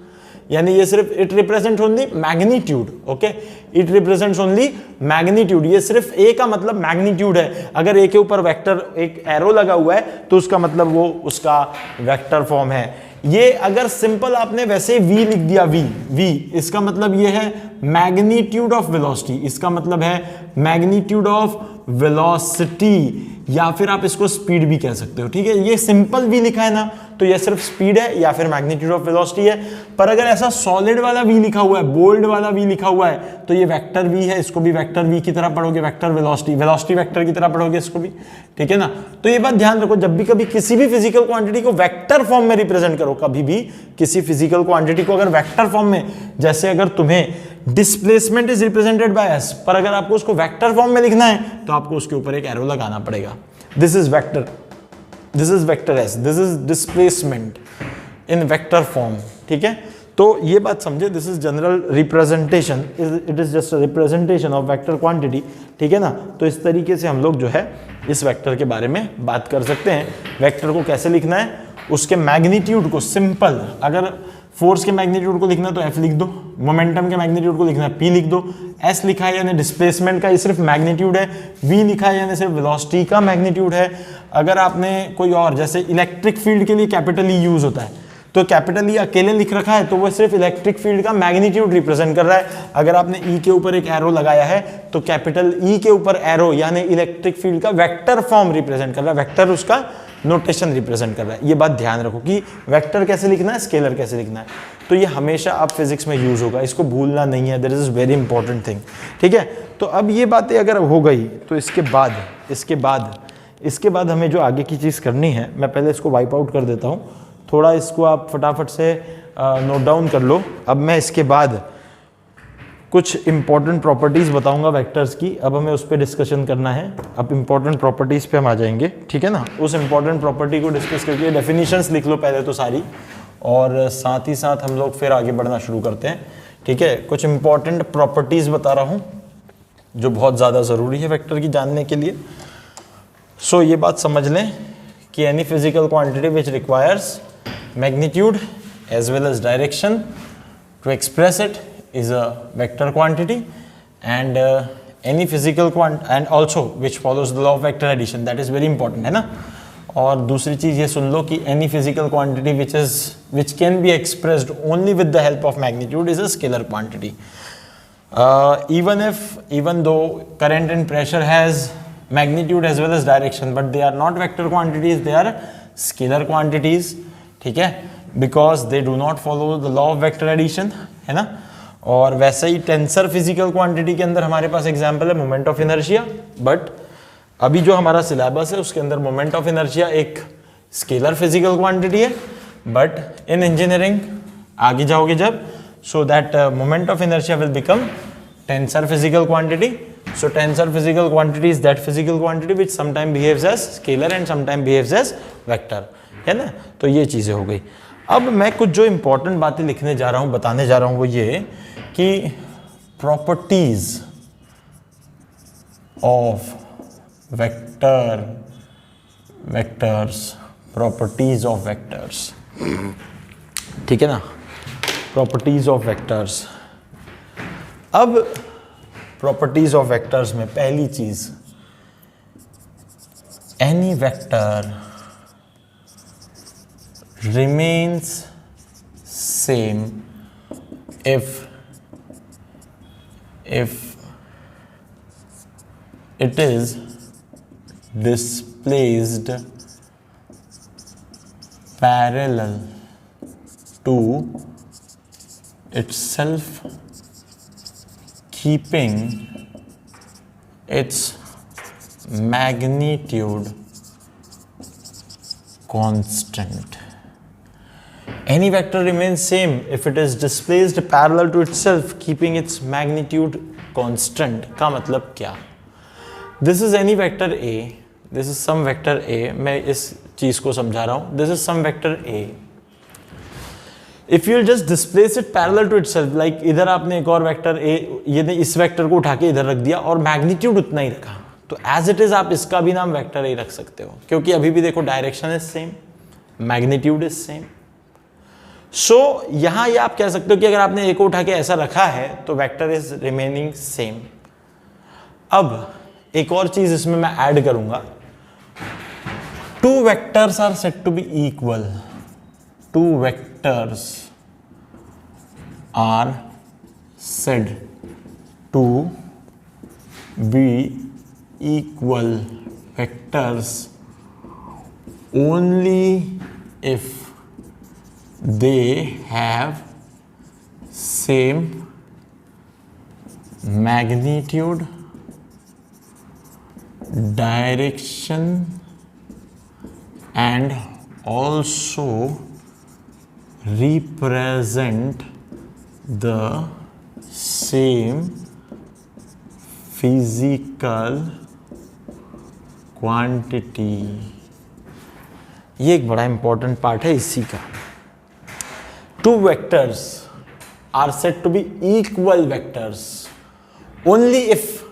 यानी ये सिर्फ it represent only magnitude. Okay, it represents only magnitude, ये सिर्फ ए का मतलब मैग्नीट्यूड है। अगर ए के ऊपर वेक्टर एक एरो लगा हुआ है तो उसका मतलब वो उसका वेक्टर फॉर्म है। ये अगर सिंपल आपने वैसे v लिख दिया, v इसका मतलब ये है मैग्नीट्यूड ऑफ वेलोसिटी, इसका मतलब है मैग्नीट्यूड ऑफ वेलोसिटी, या फिर आप इसको स्पीड भी कह सकते हो। ठीक है, ये सिंपल v लिखा है ना तो ये सिर्फ स्पीड है या फिर मैग्नीट्यूड ऑफ वेलोसिटी है। पर अगर ऐसा सॉलिड वाला v लिखा हुआ है, बोल्ड वाला v लिखा हुआ है, तो ये वेक्टर v है, इसको भी वेक्टर v की तरह पढ़ोगे, वेक्टर वेलोसिटी, वेलोसिटी वेक्टर की तरह पढ़ोगे इसको भी। ठीक है ना, तो ये बात ध्यान रखो, जब भी कभी किसी भी फिजिकल क्वांटिटी को वेक्टर फॉर्म में रिप्रेजेंट करो, कभी भी किसी फिजिकल क्वांटिटी को अगर वेक्टर फॉर्म में, जैसे अगर तुम्हें displacement is represented by S, पर अगर आपको उसको वेक्टर फॉर्म में लिखना है तो आपको उसके ऊपर एक एरो लगाना पड़ेगा। This is vector, this is vector S, this is displacement in vector form, ठीक है। तो ये बात समझे, this is general representation, it is just representation of vector quantity, ठीक है ना। तो इस तरीके से हम लोग जो है इस वेक्टर के बारे में बात कर सकते हैं। वेक्टर को कैसे लिखना है, उसके मैग्नीट्यूड को सिंपल, अगर फोर्स के मैग्नीट्यूड को लिखना है तो F लिख दो, मोमेंटम के मैग्नीट्यूड को लिखना है P लिख दो, S लिखा है यानी डिस्प्लेसमेंट का ये सिर्फ मैग्नीट्यूड है, V लिखा है यानी सिर्फ वेलोसिटी का मैग्नीट्यूड है। अगर आपने कोई और जैसे इलेक्ट्रिक फील्ड के लिए कैपिटल E यूज होता है, तो कैपिटल E अकेले लिख रखा है तो वो सिर्फ इलेक्ट्रिक फील्ड का मैग्नीट्यूड रिप्रेजेंट कर रहा है। अगर आपने E के ऊपर एक एरो लगाया है तो कैपिटल E के ऊपर एरो यानी इलेक्ट्रिक फील्ड का वेक्टर फॉर्म रिप्रेजेंट कर रहा है, वेक्टर उसका नोटेशन रिप्रेजेंट कर रहा है। ये बात ध्यान रखो कि वेक्टर कैसे लिखना है, स्केलर कैसे लिखना है, तो ये हमेशा आप फिजिक्स में यूज होगा, इसको भूलना नहीं है, that is very important thing, ठीक है। तो अब ये बातें अगर हो गई तो इसके बाद हमें जो आगे की चीज़ करनी है, मैं पहले इसको वाइप आउट कर देता हूँ, थोड़ा इसको आप फटाफट से नोट डाउन कर लो। अब मैं इसके बाद कुछ इंपॉर्टेंट प्रॉपर्टीज़ बताऊंगा वेक्टर्स की, अब हमें उस पर डिस्कशन करना है। अब इंपॉर्टेंट प्रॉपर्टीज़ पे हम आ जाएंगे, ठीक है ना। उस इंपॉर्टेंट प्रॉपर्टी को डिस्कस करके डेफिनेशंस लिख लो पहले तो सारी, और साथ ही साथ हम लोग फिर आगे बढ़ना शुरू करते हैं, ठीक है। कुछ इंपॉर्टेंट प्रॉपर्टीज़ बता रहा हूँ जो बहुत ज़्यादा ज़रूरी है वेक्टर की जानने के लिए। सो ये बात समझ लें कि any physical quantity which requires magnitude as well as direction to express it is a vector quantity, and any physical and also which follows the law of vector addition, that is very important, है ना। और दूसरी चीज़ ये सुन लो कि any physical quantity which can be expressed only with the help of magnitude is a scalar quantity. Even though current and pressure has magnitude as well as direction, but they are not vector quantities, they are scalar quantities, ठीक है, because they do not follow the law of vector addition, है ना। और वैसे ही tensor physical quantity के अंदर हमारे पास एग्जांपल है मोमेंट ऑफ इनर्शिया, बट अभी जो हमारा सिलेबस है उसके अंदर मोमेंट ऑफ इनर्शिया एक स्केलर फिजिकल क्वांटिटी है, बट इन इंजीनियरिंग आगे जाओगे जब, so that moment of inertia will become tensor physical quantity. So tensor physical quantity is that physical quantity which sometime behaves as scalar and sometime behaves as vector, है ना। तो ये चीज़ें हो गई। अब मैं कुछ जो इंपॉर्टेंट बातें लिखने जा रहा हूँ, बताने जा रहा हूँ, वो ये कि properties of properties of vectors, ठीक है ना, प्रॉपर्टीज ऑफ वेक्टर्स। अब प्रॉपर्टीज ऑफ वेक्टर्स में पहली चीज, any vector remains same if it is displaced parallel to itself, keeping its magnitude constant. Any vector remains same if it is displaced parallel to itself, keeping its magnitude constant. का मतलब क्या? This is any vector A. This is some vector A. मैं इस चीज को समझा रहा हूँ. This is some vector A. If you'll just displace it parallel to itself, like इधर आपने एक और वेक्टर A, ये इस वेक्टर को उठा के इधर रख दिया और मैग्नीट्यूड उतना ही रखा, तो एज इट इज आप इसका भी नाम वेक्टर A रख सकते हो, क्योंकि अभी भी देखो direction is same, magnitude is same. So यहां ये आप कह सकते हो कि अगर आपने एक को उठा के ऐसा रखा है तो वेक्टर इज रिमेनिंग सेम। अब एक और चीज इसमें मैं ऐड करूंगा, two vectors are said to be equal, two vectors are said to be equal vectors only if they have same magnitude, direction and also represent the same physical quantity, ये एक बड़ा इंपॉर्टेंट पार्ट है इसी का। Two vectors are said to be equal vectors only if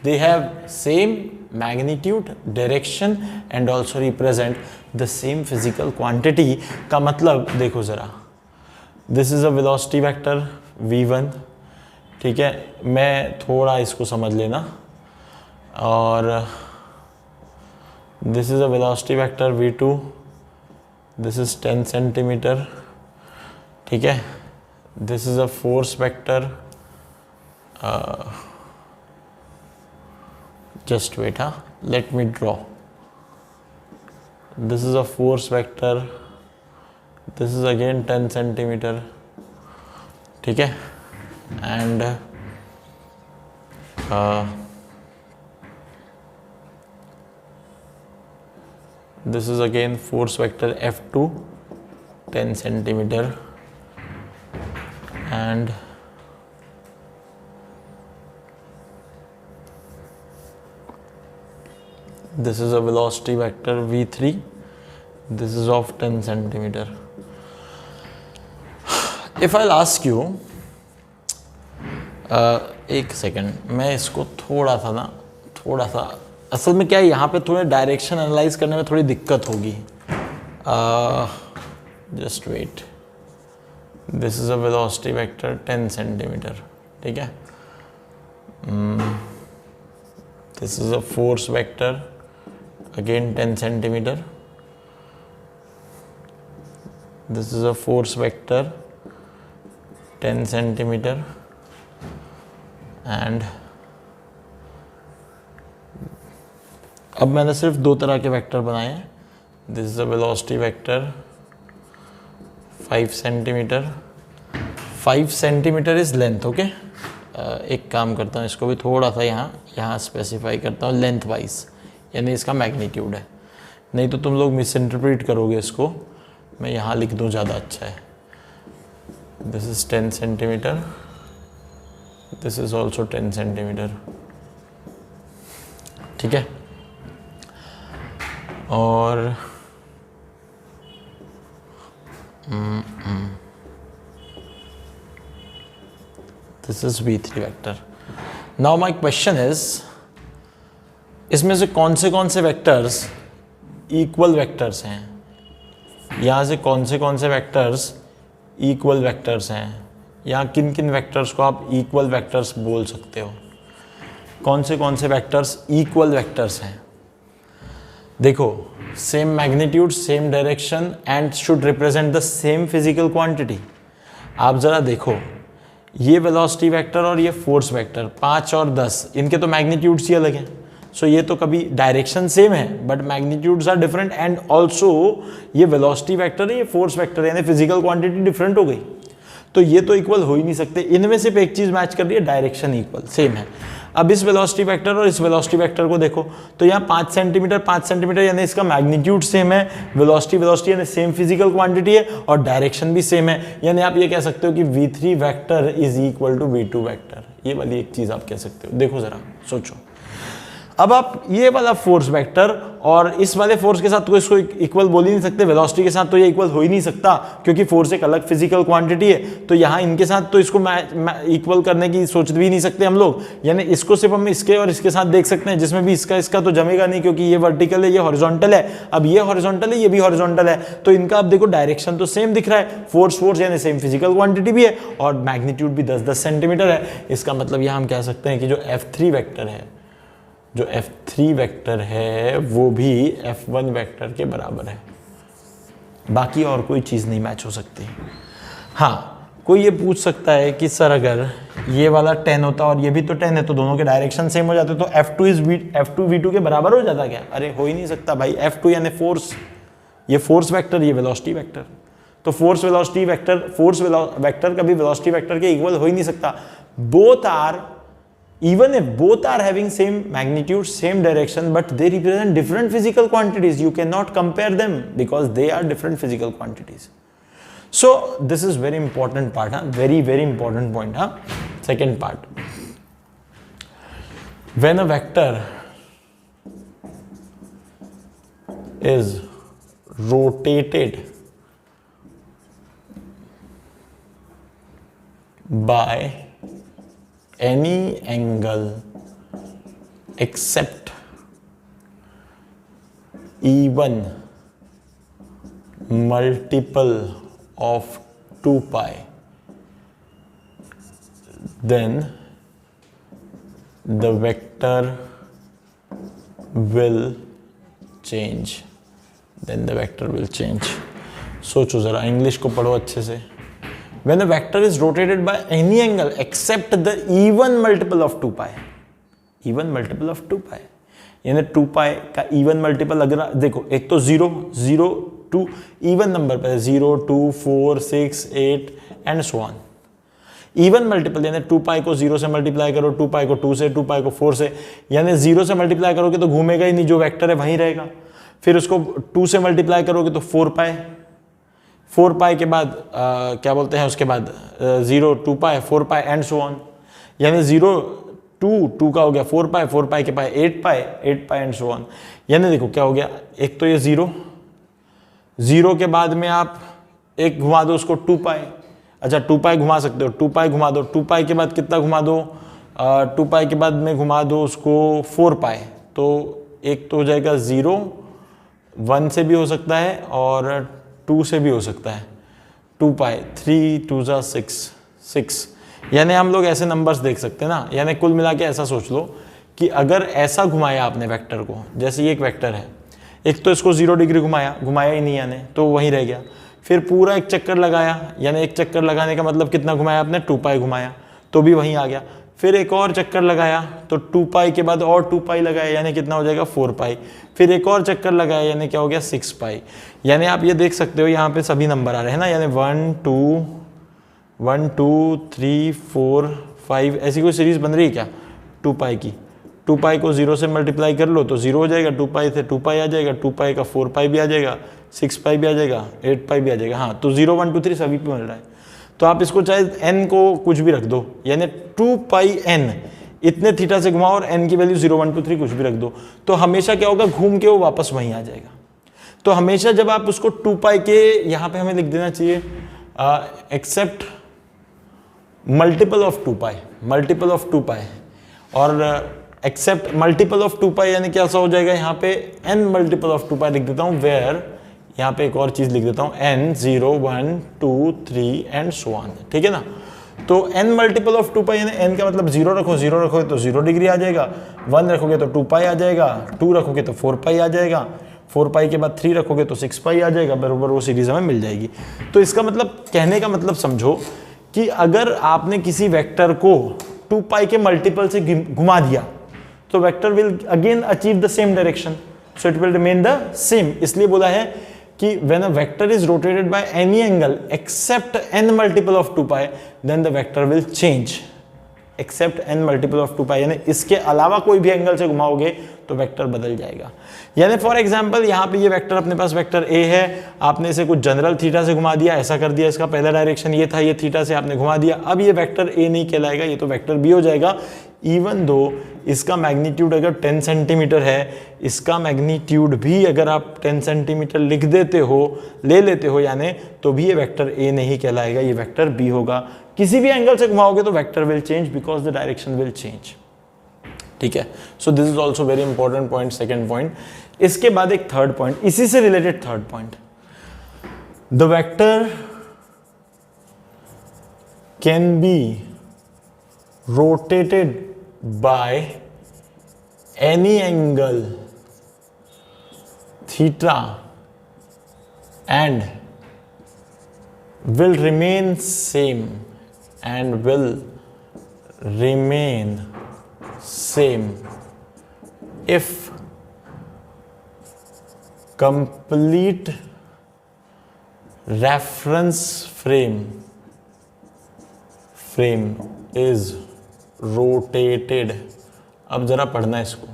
they have same magnitude, direction and also represent the same physical quantity। का मतलब देखो जरा, this is a velocity vector v1, ठीक है, मैं थोड़ा इसको समझ लेना, और this is a velocity vector v2, this is 10 centimeter, ठीक है, this is a force vector, just wait, let me draw. This is a force vector, this is again 10 centimeter, ठीक है, and this is again force vector F2, 10 centimeter, and this is a velocity vector v3, this is of 10 centimeter. If I'll ask you, एक second, मैं इसको थोड़ा सा असल में क्या है, यहाँ पे थोड़े डायरेक्शन एनालाइज करने में थोड़ी दिक्कत होगी। Just wait, this is a velocity vector 10 centimetre, ठीक है, this is a force vector again 10 centimeter, this is a force vector 10 centimeter, and अब मैंने सिर्फ दो तरह के वेक्टर बनाए हैं। This is a velocity vector 5 centimetre, 5 centimetre is length, okay. एक काम करता हूँ, इसको भी थोड़ा सा यहाँ स्पेसिफाई करता हूँ लेंथ वाइज, यानी इसका मैग्नीट्यूड है, नहीं तो तुम लोग मिस इंटरप्रेट करोगे इसको। मैं यहाँ लिख दूँ, ज़्यादा अच्छा है। This is 10 centimetre, this is also 10 centimetre, ठीक है, और this is v3 vector. Now my question is, इसमें से कौन से वेक्टर्स इक्वल वेक्टर्स हैं? यहाँ से कौन से वेक्टर्स इक्वल वेक्टर्स हैं? यहाँ किन किन वेक्टर्स को आप इक्वल वेक्टर्स बोल सकते हो? कौन से वेक्टर्स इक्वल वेक्टर्स हैं? देखो, same magnitude, same direction and should represent the same physical quantity. आप ज़रा देखो, ये वेलोसिटी वेक्टर और ये फोर्स वेक्टर 5 और 10, इनके तो मैग्नीट्यूड्स ही अलग हैं। सो ये तो कभी डायरेक्शन सेम है but magnitudes are different, and also ये वेलोसिटी वेक्टर है, ये फोर्स वेक्टर है, यानी फिजिकल क्वांटिटी डिफरेंट हो गई। तो ये तो इक्वल हो ही नहीं सकते। इनमें सिर्फ एक चीज़ मैच कर रही है, डायरेक्शन इक्वल सेम है। अब इस वेलोसिटी वेक्टर और इस वेलोसिटी वेक्टर को देखो तो यहाँ 5 सेंटीमीटर यानी इसका मैग्नीट्यूड सेम है, वेलोसिटी यानी सेम फिजिकल क्वांटिटी है, और डायरेक्शन भी सेम है। यानी आप ये कह सकते हो कि v3 vector is equal to v2 vector. ये वाली एक चीज़ आप कह सकते हो। देखो ज़रा सोचो, अब आप ये वाला फोर्स वेक्टर और इस वाले फोर्स के साथ तो इसको इक्वल बोल ही नहीं सकते, वेलोसिटी के साथ तो ये इक्वल हो ही नहीं सकता क्योंकि फोर्स एक अलग फिजिकल क्वांटिटी है। तो यहाँ इनके साथ तो इसको इक्वल करने की सोच भी नहीं सकते हम लोग, यानी इसको सिर्फ हम इसके और इसके साथ देख सकते हैं, जिसमें भी इसका तो जमेगा नहीं क्योंकि ये वर्टिकल है, ये हॉरिजॉन्टल है। अब ये हॉरिजॉन्टल है, ये भी हॉरिजॉन्टल है, तो इनका आप देखो डायरेक्शन तो सेम दिख रहा है, फोर्स यानी सेम फिजिकल क्वांटिटी भी है, और मैग्नीट्यूड भी 10-10 सेंटीमीटर है। इसका मतलब यहाँ हम कह सकते हैं कि जो F3 वेक्टर है वो भी F1 वेक्टर के बराबर है। बाकी और कोई चीज़ नहीं मैच हो सकती। हाँ, कोई ये पूछ सकता है कि सर अगर ये वाला 10 होता और ये भी तो 10 है तो दोनों के डायरेक्शन सेम हो जाते तो F2 v2 के बराबर हो जाता क्या? अरे हो ही नहीं सकता भाई। F2 यानी फोर्स, ये फोर्स वेक्टर, ये वेलोसिटी वेक्टर, तो फोर्स वेक्टर कभी वेलोसिटी वेक्टर के इक्वल हो ही नहीं सकता। Even if both are having same magnitude, same direction, but they represent different physical quantities, you cannot compare them because they are different physical quantities. So this is very important part, very important point. Second part, when a vector is rotated by any angle except even multiple of 2 pi, then the vector will change. Then the vector will change. सोचो जरा, English को पढ़ो अच्छे से. When a vector is rotated by any angle except the even multiple of 2 pi, even multiple of 2 pi, यानी 2 pi का even multiple अगर देखो, एक तो 0, 0, 2 even नंबर पे 0, 2, 4, 6, 8 and so on. Even multiple यानी 2 पाई को 0 से मल्टीप्लाई करो, 2 पाई को 2 से, 2 पाई को 4 से, यानी 0 से मल्टीप्लाई करोगे तो घूमेगा ही नहीं, जो वेक्टर है वहीं रहेगा. फिर उसको 2 से मल्टीप्लाई करोगे तो 4 पाई, 4 पाई के बाद क्या बोलते हैं उसके बाद 0, 2 पाई, 4 पाई एंड सो ऑन. यानी 0, 2 का हो गया 4 पाई, 4 पाई के पाई 8 पाई, 8 पाई एंड सो ऑन. यानी देखो क्या हो गया, एक तो ये 0 के बाद में आप एक घुमा दो उसको 2 पाई. अच्छा 2 पाई घुमा सकते हो, 2 पाई घुमा दो, 2 पाई के बाद कितना घुमा दो, 2 पाई के बाद में घुमा दो उसको 4 पाई. तो एक तो हो जाएगा 0, 1 से भी हो सकता है और 2 से भी हो सकता है. 2 पाई, 3 2 जा 6. यानी हम लोग ऐसे नंबर्स देख सकते हैं ना. यानी कुल मिला के ऐसा सोच लो कि अगर ऐसा घुमाया आपने वेक्टर को, जैसे ये एक वेक्टर है, एक तो इसको 0 डिग्री घुमाया ही नहीं, यानी तो वहीं रह गया. फिर पूरा एक चक्कर लगाया, यानी एक चक्कर लगाने का मतलब कितना घुमाया आपने, 2 पाई घुमाया तो भी वहीं आ गया. फिर एक और चक्कर लगाया तो 2 पाई के बाद और 2 पाई लगाया, यानी कितना हो जाएगा 4 पाई. फिर एक और चक्कर लगाया, यानी क्या हो गया 6 पाई. यानी आप ये देख सकते हो यहाँ पे सभी नंबर आ रहे हैं ना, यानी 1 2 3 4 5 ऐसी कोई सीरीज बन रही है क्या 2 पाई की. 2 पाई को 0 से मल्टीप्लाई कर लो तो 0 हो जाएगा, 2 पाई से 2 पाई आ जाएगा, 2 पाई का 4 पाई भी आ जाएगा, 6 पाई भी आ जाएगा, 8 पाई भी आ जाएगा. हाँ, तो 0 1 2 3 सभी पे मिल रहा है. तो आप इसको चाहे n को कुछ भी रख दो, यानी 2 पाई n इतने थीटा से घुमाओ और n की वैल्यू 0 1 2 3 कुछ भी रख दो, तो हमेशा क्या होगा, घूम के वो वापस वहीं आ जाएगा. तो हमेशा जब आप उसको 2 पाई के यहाँ पे हमें लिख देना चाहिए except multiple of 2 pi, multiple of 2 pi, और एक्सेप्ट मल्टीपल ऑफ 2 पाई यानी क्या सा हो जाएगा, यहाँ पे n मल्टीपल ऑफ 2 पाई लिख देता हूँ, वेयर यहाँ पे एक और चीज लिख देता हूँ n 0 1 2 3 एंड सो ऑन. ठीक है ना. तो n मल्टीपल ऑफ 2 पाई यानी n का मतलब 0 रखो, 0 रखोगे तो 0 डिग्री आ जाएगा, 1 रखोगे तो 2 पाई आ जाएगा, 2 रखोगे तो 4 पाई आ जाएगा, 4 पाई के बाद 3 रखोगे तो 6 पाई आ जाएगा, बराबर वो सीरीज हमें मिल जाएगी. तो इसका मतलब, कहने का मतलब समझो कि अगर आपने किसी वेक्टर को 2 पाई के मल्टीपल से घुमा दिया तो vector will again achieve the same direction, so it will remain the same. इसलिए बोला है कि when a vector is rotated by any angle except n multiple of 2 pi, then the vector will change. Except n multiple of 2 pi, यानी इसके अलावा कोई भी angle से घुमाओगे तो वेक्टर बदल जाएगा. यानी फॉर एग्जांपल यहाँ पे ये वेक्टर अपने पास वेक्टर a है, आपने इसे कुछ जनरल थीटा से घुमा दिया, ऐसा कर दिया, इसका पहला डायरेक्शन ये था, ये थीटा से आपने घुमा दिया. अब ये वेक्टर a नहीं कहलाएगा, ये तो वेक्टर b हो जाएगा. इवन दो इसका मैग्नीट्यूड अगर 10 सेंटीमीटर है, इसका मैग्नीट्यूड भी अगर आप 10 सेंटीमीटर लिख देते हो, ले लेते हो यानी, तो भी ये वेक्टर a नहीं कहलाएगा, ये वेक्टर b होगा. किसी भी एंगल से घुमाओगे तो vector will change because the direction will change. ठीक है. सो this is also very important point, second point. इसके बाद एक थर्ड पॉइंट, इसी से related third point, the vector can be rotated by any angle theta and will remain same and will remain same if complete reference frame is rotated. अब जरा पढ़ना इसको,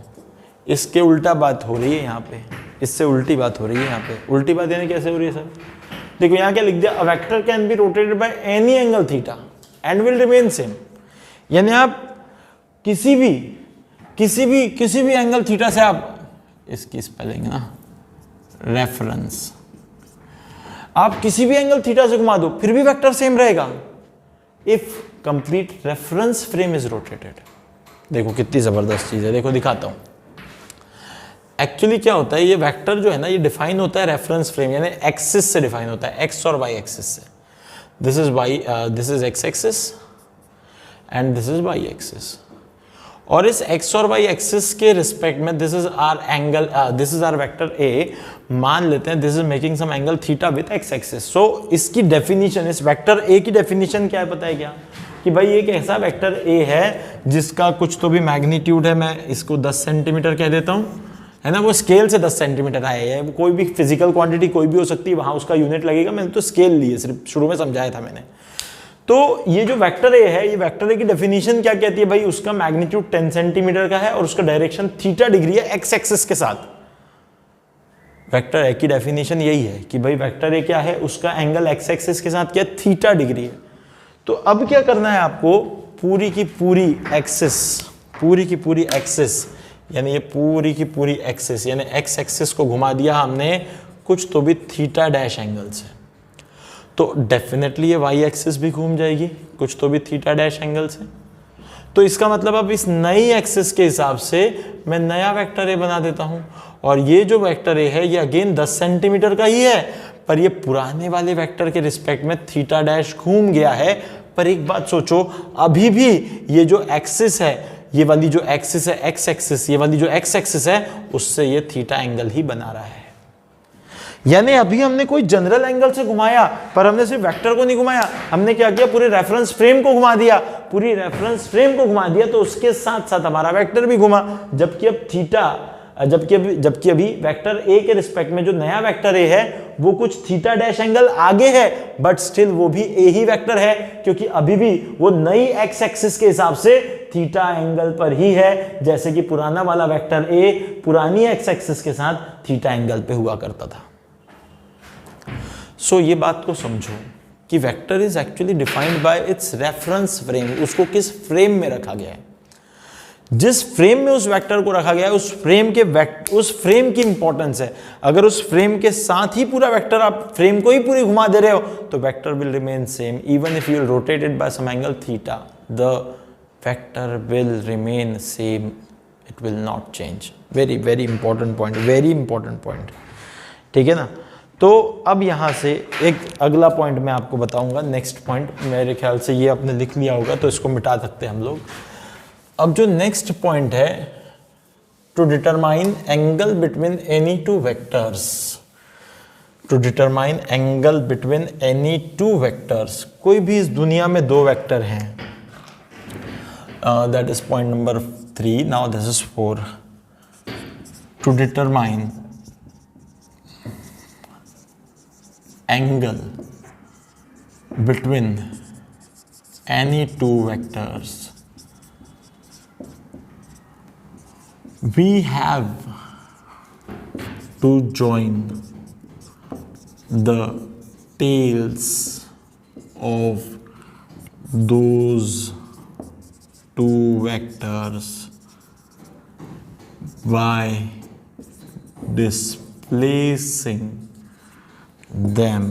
इसके उल्टा बात हो रही है यहाँ पे, इससे उल्टी बात हो रही है यहाँ पे. उल्टी बात यानी कैसे हो रही है सर? देखो यहाँ क्या लिख दिया, a vector can be rotated by any angle theta and will remain same. यानी आप किसी भी एंगल थीटा से आप, इसकी स्पेलिंग ना रेफरेंस। आप किसी भी एंगल थीटा से घुमा दो फिर भी वेक्टर सेम रहेगा if complete reference frame is rotated. देखो कितनी जबरदस्त चीज है, देखो दिखाता हूं। एक्चुअली क्या होता है, ये वेक्टर जो है ना ये डिफाइन होता है रेफरेंस फ्रेम यानी एक्सिस से डिफाइन होता है, एक्स और वाई एक्सिस से। This is X axis and this is Y axis, और इस एक्स और वाई एक्सिस के रिस्पेक्ट में this is our angle, this is our vector A, मान लेते हैं this is making some angle theta with X axis. So इसकी definition, इस वेक्टर ए की डेफिनेशन क्या है पता है क्या, कि भाई एक ऐसा वेक्टर ए है जिसका कुछ तो भी मैग्नीट्यूड है, मैं इसको 10 सेंटीमीटर कह देता हूँ, है ना, वो स्केल से 10 सेंटीमीटर आया है, कोई भी फिजिकल क्वांटिटी कोई भी हो सकती है, वहां उसका यूनिट लगेगा, मैंने तो स्केल ली है, सिर्फ शुरू में समझाया था मैंने। तो ये जो वेक्टर ए है, ये वेक्टर ए की डेफिनेशन क्या कहती है भाई, उसका मैग्नीट्यूड 10 सेंटीमीटर का है और उसका डायरेक्शन थीटा डिग्री है एक्स एक्सिस के साथ। वेक्टर ए की डेफिनेशन यही है कि भाई वेक्टर ए क्या है, उसका एंगल एक्स एक्सिस के साथ क्या है, थीटा डिग्री है। तो अब क्या करना है आपको, पूरी की पूरी एक्सिस यानी ये पूरी की पूरी एक्सिस यानी एक्स एक्सिस को घुमा दिया हमने कुछ तो भी थीटा डैश एंगल से, तो डेफिनेटली ये वाई एक्सिस भी घूम जाएगी कुछ तो भी थीटा डैश एंगल से। तो इसका मतलब अब इस नई एक्सिस के हिसाब से मैं नया वेक्टर ए बना देता हूं, और ये जो वेक्टर ए है ये अगेन 10 सेंटीमीटर का ही है, पर ये पुराने वाले वेक्टर के रिस्पेक्ट में थीटा डैश घूम गया है। पर एक बात सोचो, अभी भी ये जो एक्सिस है, ये वाली जो एक्सिस है एक्स एक्सिस, ये वाली जो एक्स एक्सिस है उससे ये थीटा एंगल ही बना रहा है। यानी अभी हमने कोई जनरल एंगल से घुमाया, पर हमने सिर्फ वेक्टर को नहीं घुमाया, हमने क्या किया, पूरे रेफरेंस फ्रेम को घुमा दिया, पूरी रेफरेंस फ्रेम को घुमा दिया, तो उसके साथ साथ हमारा वेक्टर भी घुमा। जबकि अब थीटा, जबकि अभी वेक्टर ए के रिस्पेक्ट में जो नया वेक्टर ए है वो कुछ थीटा डैश एंगल आगे है, बट स्टिल वो भी ए ही वेक्टर है, क्योंकि अभी भी वो नई एक्स एक्सिस के हिसाब से थीटा एंगल पर ही है, जैसे कि पुराना वाला वेक्टर ए पुरानी एक्स एक्सिस के साथ थीटा एंगल पे हुआ करता था। सो ये बात को समझो कि vector is actually defined by it's reference frame, उसको किस फ्रेम में रखा गया है, जिस फ्रेम में उस वेक्टर को रखा गया है उस फ्रेम की इंपॉर्टेंस है। अगर उस फ्रेम के साथ ही पूरा वेक्टर, आप फ्रेम को ही पूरी घुमा दे रहे हो, तो vector will remain same even if you rotate it by some angle theta, the vector will remain same, it will not change. Very very important point, very important point, ठीक है ना। तो अब यहां से एक अगला पॉइंट मैं आपको बताऊंगा, नेक्स्ट पॉइंट, मेरे ख्याल से ये आपने लिख लिया होगा तो इसको मिटा सकते हैं हम लोग। अब जो नेक्स्ट पॉइंट है, to determine angle between any two vectors, to determine angle between any two vectors, कोई भी इस दुनिया में दो वेक्टर हैं, that is point number 3, now this is 4, to determine angle between any two vectors, we have to join the tails of those two vectors by displacing them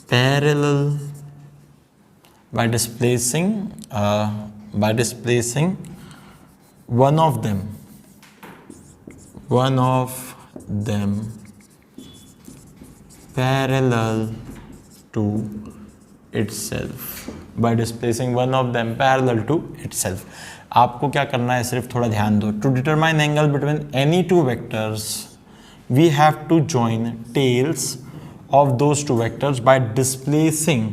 parallel, by displacing one of them parallel to itself, by displacing one of them parallel to itself। आपको क्या करना है, सिर्फ थोड़ा ध्यान दो। To determine angle between any two vectors we have to join tails of those two vectors by displacing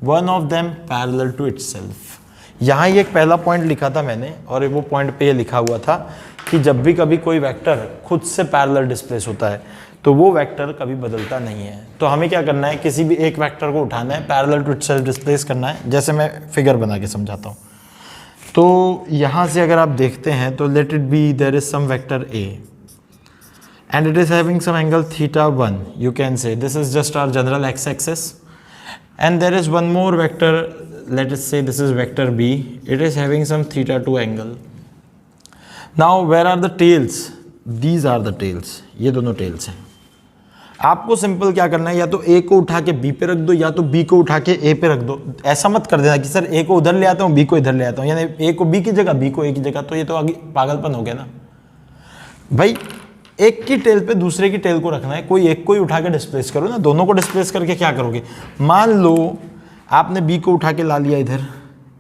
one of them parallel to itself. यहाँ ये एक पहला पॉइंट लिखा था मैंने, और वो पॉइंट पे ये लिखा हुआ था कि जब भी कभी कोई वेक्टर खुद से पैरेलल डिस्प्लेस होता है तो वो वेक्टर कभी बदलता नहीं है। तो हमें क्या करना है, किसी भी एक वेक्टर को उठाना है, पैरेलल टू इटसेल्फ डिस्प्लेस करना है। जैसे मैं फिगर बना के समझाता हूँ। तो यहाँ से अगर आप देखते हैं तो let it be there is some vector A and it is having some angle theta 1, you can say this is just our general x axis, and there is one more vector, let us say this is vector b, it is having some theta 2 angle. Now where are the tails? These are the tails, ये दोनों tales हैं। आपको simple क्या करना है, या तो ए को उठा के बी पे रख दो या तो बी को उठा के ए पे रख दो। ऐसा मत कर देना कि सर ए को उधर ले आता हूँ बी को इधर ले आता हूँ, यानी ए को बी की जगह बी को ए की जगह, तो ये तो आगे पागलपन हो गया ना भाई। एक की टेल पे दूसरे की टेल को रखना है, कोई एक को ही उठा के डिस्प्लेस करो ना। दोनों को डिस्प्लेस करके क्या करोगे, मान लो आपने बी को उठा के ला लिया इधर,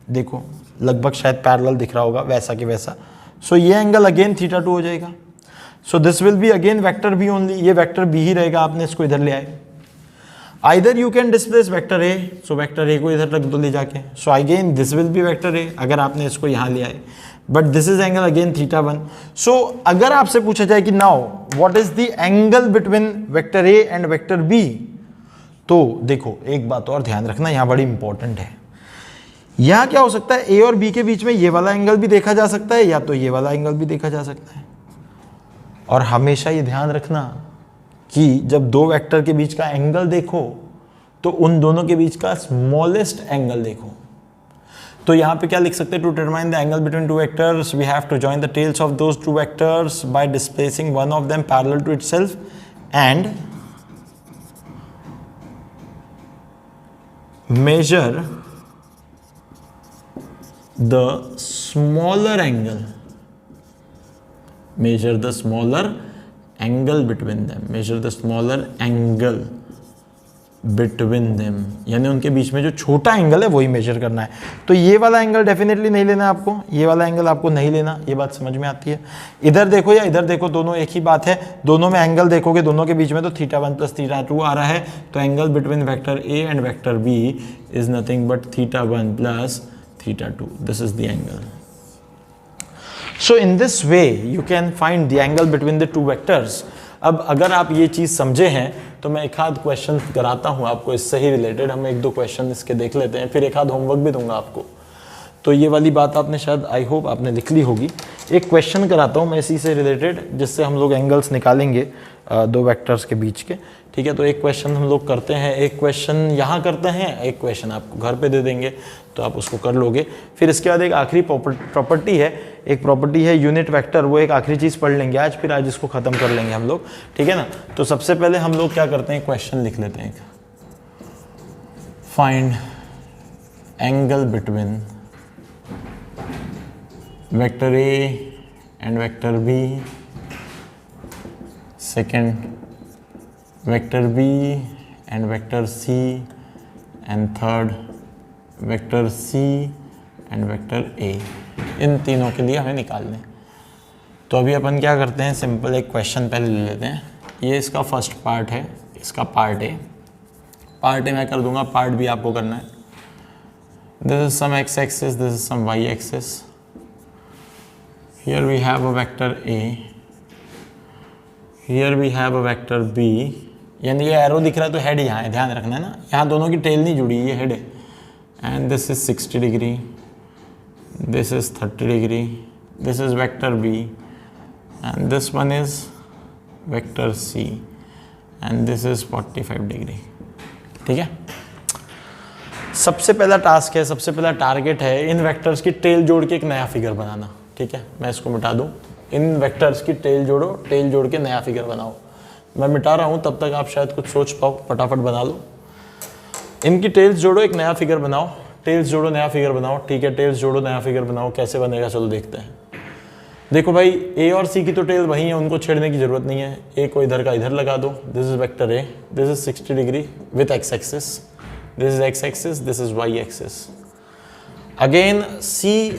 देखो लगभग शायद पैरेलल दिख रहा होगा वैसा कि वैसा। सो ये एंगल अगेन θ2 हो जाएगा। So this will be again vector B only, ये वेक्टर बी ही रहेगा, आपने इसको इधर ले आए। Either you can displace vector A, so vector A को इधर रख दो ले जाके, so again this will be vector A, अगर आपने इसको यहाँ ले आए, but this is angle again θ1। So अगर आपसे पूछा जाए कि now what is the angle between vector A and vector B, तो देखो एक बात और ध्यान रखना, यहाँ बड़ी इंपॉर्टेंट है। यहाँ क्या हो सकता है, ए और बी के बीच में ये वाला एंगल भी देखा जा सकता है या तो ये वाला एंगल भी देखा जा सकता है। और हमेशा ये ध्यान रखना कि जब दो वेक्टर के बीच का एंगल देखो तो उन दोनों के बीच का स्मॉलेस्ट एंगल देखो। तो यहाँ पे क्या लिख सकते हैं, to determine the angle between two vectors we have to join the tails of those two vectors by displacing one of them parallel to itself and measure the smaller angle, measure the smaller angle between them, measure the smaller angle between them, यानी उनके बीच में जो छोटा angle है वही major करना है। तो ये वाला एंगल डेफिनेटली नहीं लेना आपको, ये वाला एंगल आपको नहीं लेना, ये बात समझ में आती है। इधर देखो या इधर देखो, दोनों एक ही बात है, दोनों में एंगल देखोगे दोनों के बीच में तो θ1 प्लस θ2 आ रहा है। तो angle between vector A and vector B is nothing but θ1 plus θ2. This is the angle. So in this way you can find the angle between the two vectors. अब अगर आप ये चीज़ समझे हैं तो मैं एक आध क्वेश्चन कराता हूँ आपको इससे ही रिलेटेड। हम एक दो क्वेश्चन इसके देख लेते हैं, फिर एक आध होमवर्क भी दूंगा आपको। तो ये वाली बात आपने शायद आई होप आपने लिख ली होगी। एक क्वेश्चन कराता हूँ मैं इसी से रिलेटेड, जिससे हम लोग एंगल्स निकालेंगे दो वेक्टर्स के बीच के। ठीक है, तो एक क्वेश्चन हम लोग करते हैं, एक क्वेश्चन यहाँ करते हैं, एक क्वेश्चन आपको घर पे दे देंगे तो आप उसको कर लोगे। फिर इसके बाद एक आखिरी प्रॉपर्टी है, एक प्रॉपर्टी है यूनिट वेक्टर, वो एक आखिरी चीज़ पढ़ लेंगे आज, फिर आज इसको ख़त्म कर लेंगे हम लोग। ठीक है ना। तो सबसे पहले हम लोग क्या करते हैं, क्वेश्चन लिख लेते हैं। Find angle between vector A and vector B, second vector B and vector C, and third vector C and vector A. इन तीनों के लिए हमें निकालने। तो अभी अपन क्या करते हैं, सिंपल एक क्वेश्चन पहले ले लेते हैं। ये इसका फर्स्ट पार्ट है, इसका पार्ट ए। पार्ट ए मैं कर दूंगा, पार्ट बी आपको करना है। This is some x axis, this is some y axis. Here we have a vector A, here we have a vector B. यानी ये एरो दिख रहा है तो हेड यहाँ है, ध्यान रखना है ना, यहाँ दोनों की टेल नहीं जुड़ी, ये हेड है। And this is 60 degree, this is 30 degree, this is vector B and this one is vector C and this is 45 degree. ठीक है, सबसे पहला टास्क है, सबसे पहला टारगेट है इन वेक्टर्स की टेल जोड़ के एक नया फिगर बनाना। ठीक है, मैं इसको मिटा दूँ, इन वेक्टर्स की टेल जोड़ो, टेल जोड़ के नया फिगर बनाओ। मैं मिटा रहा हूँ, तब तक आप शायद कुछ सोच पाओ, फटाफट बना लो। इनकी टेल्स जोड़ो, एक नया फिगर बनाओ, टेल्स जोड़ो नया फिगर बनाओ। ठीक है, टेल्स जोड़ो नया फिगर बनाओ, कैसे बनेगा चलो देखते हैं। देखो भाई, ए और सी की तो टेल वही है, उनको छेड़ने की जरूरत नहीं है। ए को इधर का इधर लगा दो, this is vector A, this is 60 degree with X axis, this is X axis, this is Y axis. Again C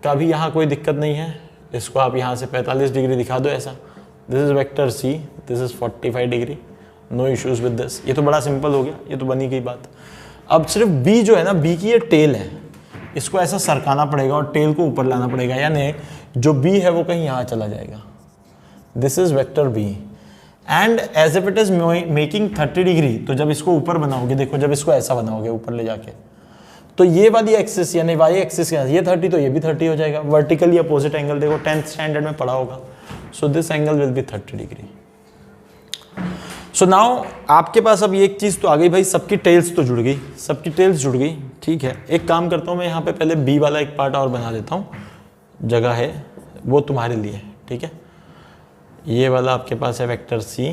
का भी यहाँ कोई दिक्कत नहीं है, इसको आप यहाँ से 45 डिग्री दिखा दो ऐसा। This is vector C, this is 45 degree, no issues with this. ये तो बड़ा सिंपल हो गया, ये तो बनी गई बात। अब सिर्फ बी जो है ना, बी की ये टेल है, इसको ऐसा सरकाना पड़ेगा और टेल को ऊपर लाना पड़ेगा, यानी जो बी है वो कहीं यहाँ चला जाएगा। This is vector B and as if it is making 30 degree, तो जब इसको ऊपर बनाओगे, देखो जब इसको ऐसा बनाओगे ऊपर ले जाके, तो ये वाली एक्सिस यानी वाई एक्सिस ये 30 तो ये भी 30 हो जाएगा। वर्टिकली अपोजिट एंगल देखो, 10th स्टैंडर्ड में पढ़ा होगा। So this angle will be 30 degree. So now आपके पास अब ये एक चीज़ तो आ गई भाई, सबकी टेल्स तो जुड़ गई, सबकी टेल्स जुड़ गई। ठीक है, एक काम करता हूँ मैं यहाँ पे पहले बी वाला एक पार्ट और बना देता हूँ, जगह है वो तुम्हारे लिए। ठीक है, ये वाला आपके पास है वेक्टर सी,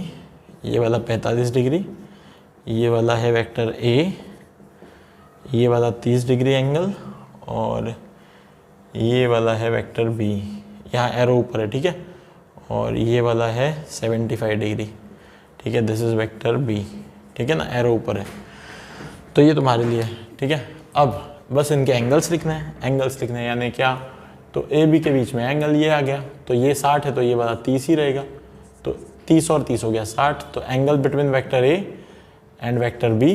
ये वाला 45 डिग्री, ये वाला है वेक्टर ए, ये वाला 30 डिग्री एंगल, और ये वाला है वेक्टर बी, यहाँ एरो ऊपर है, ठीक है, और ये वाला है 75 डिग्री, ठीक है, दिस इज़ वेक्टर बी, ठीक है ना, एरो ऊपर है। तो ये तुम्हारे लिए, ठीक है। अब बस इनके एंगल्स लिखने हैं, एंगल्स लिखने हैं यानी क्या, तो ए बी के बीच में एंगल ये आ गया, तो ये 60 है तो ये वाला 30 ही रहेगा, तो 30 और 30 हो गया 60, तो angle between vector A and vector B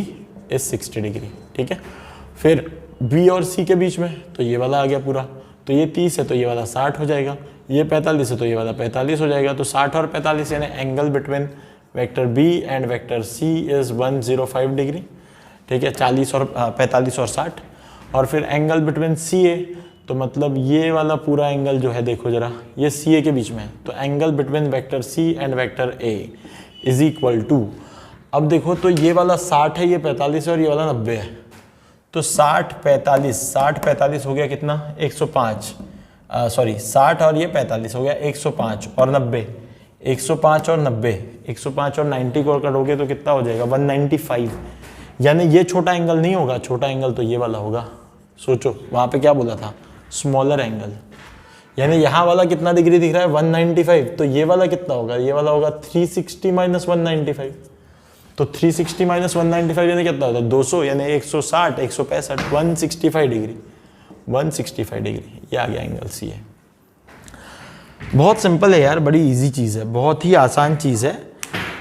is 60 degree, ठीक है। फिर बी और सी के बीच में तो ये वाला आ गया पूरा, तो ये 30 है तो ये वाला 60 हो जाएगा, ये 45 है तो ये वाला 45 हो जाएगा, तो 60 और 45 यानी angle between vector B and vector C is 105 degree, ठीक है, 40 और 45 और 60। और फिर एंगल बिटवीन सी ए, तो मतलब ये वाला पूरा एंगल जो है देखो जरा, ये सी ए के बीच में है, तो angle between vector C and vector A is equal to, अब देखो तो ये वाला 60 है, ये 45 है और ये वाला 90 है, तो 60 45 हो गया कितना 105, सॉरी 60 और ये 45 हो गया 105 और 90, 105 और 90, 105 और 90 को करोगे तो कितना हो जाएगा 195, यानी ये छोटा एंगल नहीं होगा, छोटा एंगल तो ये वाला होगा। सोचो वहाँ पे क्या बोला था, स्मॉलर एंगल, यानी यहाँ वाला कितना डिग्री दिख रहा है 195, तो ये वाला कितना होगा, ये वाला होगा 360 माइनस 195, तो 360 माइनस 195 यानी कितना होता है 200, यानी 160 165 165 डिग्री, 165 डिग्री, ये आ गया एंगल सी है। बहुत सिंपल है यार, बड़ी इजी चीज़ है, बहुत ही आसान चीज़ है,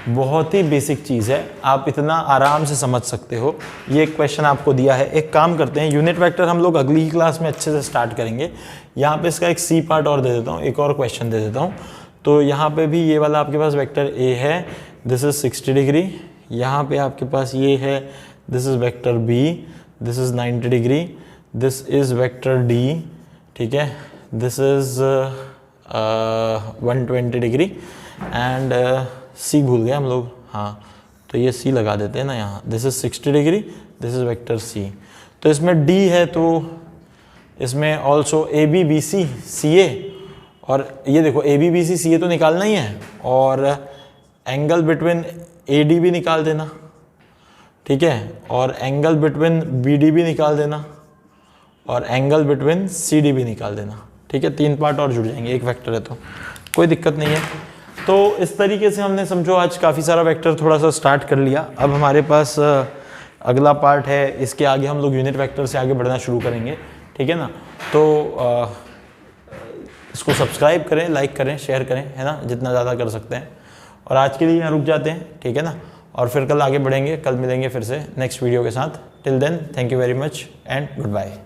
बहुत ही बेसिक चीज़ है, आप इतना आराम से समझ सकते हो। ये एक क्वेश्चन आपको दिया है, एक काम करते हैं, यूनिट वेक्टर हम लोग अगली ही क्लास में अच्छे से स्टार्ट करेंगे। यहाँ पे इसका एक सी पार्ट और दे देता हूँ, एक और क्वेश्चन दे देता हूँ। तो यहाँ पे भी ये वाला आपके पास वेक्टर ए है, दिस इज 60 डिग्री, यहाँ पे आपके पास ये है, this is vector B, this is 90 degree, this is vector D, ठीक है, this is 120 degree and C भूल गए हम लोग, हाँ, तो ये सी लगा देते हैं ना यहाँ, this is 60 degree, this is vector C. तो इसमें डी है तो इसमें also A B B C C A, और ये देखो ए बी बी सी सी ए तो निकालना ही है, और एंगल बिटवीन ए डी भी निकाल देना, ठीक है, और एंगल बिटवीन बी डी भी निकाल देना, और एंगल बिटवीन सी डी भी निकाल देना, ठीक है। 3 पार्ट और जुड़ जाएंगे, एक वेक्टर है तो कोई दिक्कत नहीं है। तो इस तरीके से हमने समझो आज काफ़ी सारा वेक्टर थोड़ा सा स्टार्ट कर लिया। अब हमारे पास अगला पार्ट है, इसके आगे हम लोग यूनिट वेक्टर से आगे बढ़ना शुरू करेंगे, ठीक है ना। तो इसको सब्सक्राइब करें, लाइक करें, शेयर करें, है ना, जितना ज़्यादा कर सकते हैं। और आज के लिए यहाँ रुक जाते हैं, ठीक है ना, और फिर कल आगे बढ़ेंगे, कल मिलेंगे फिर से नेक्स्ट वीडियो के साथ। Till then thank you very much and good bye.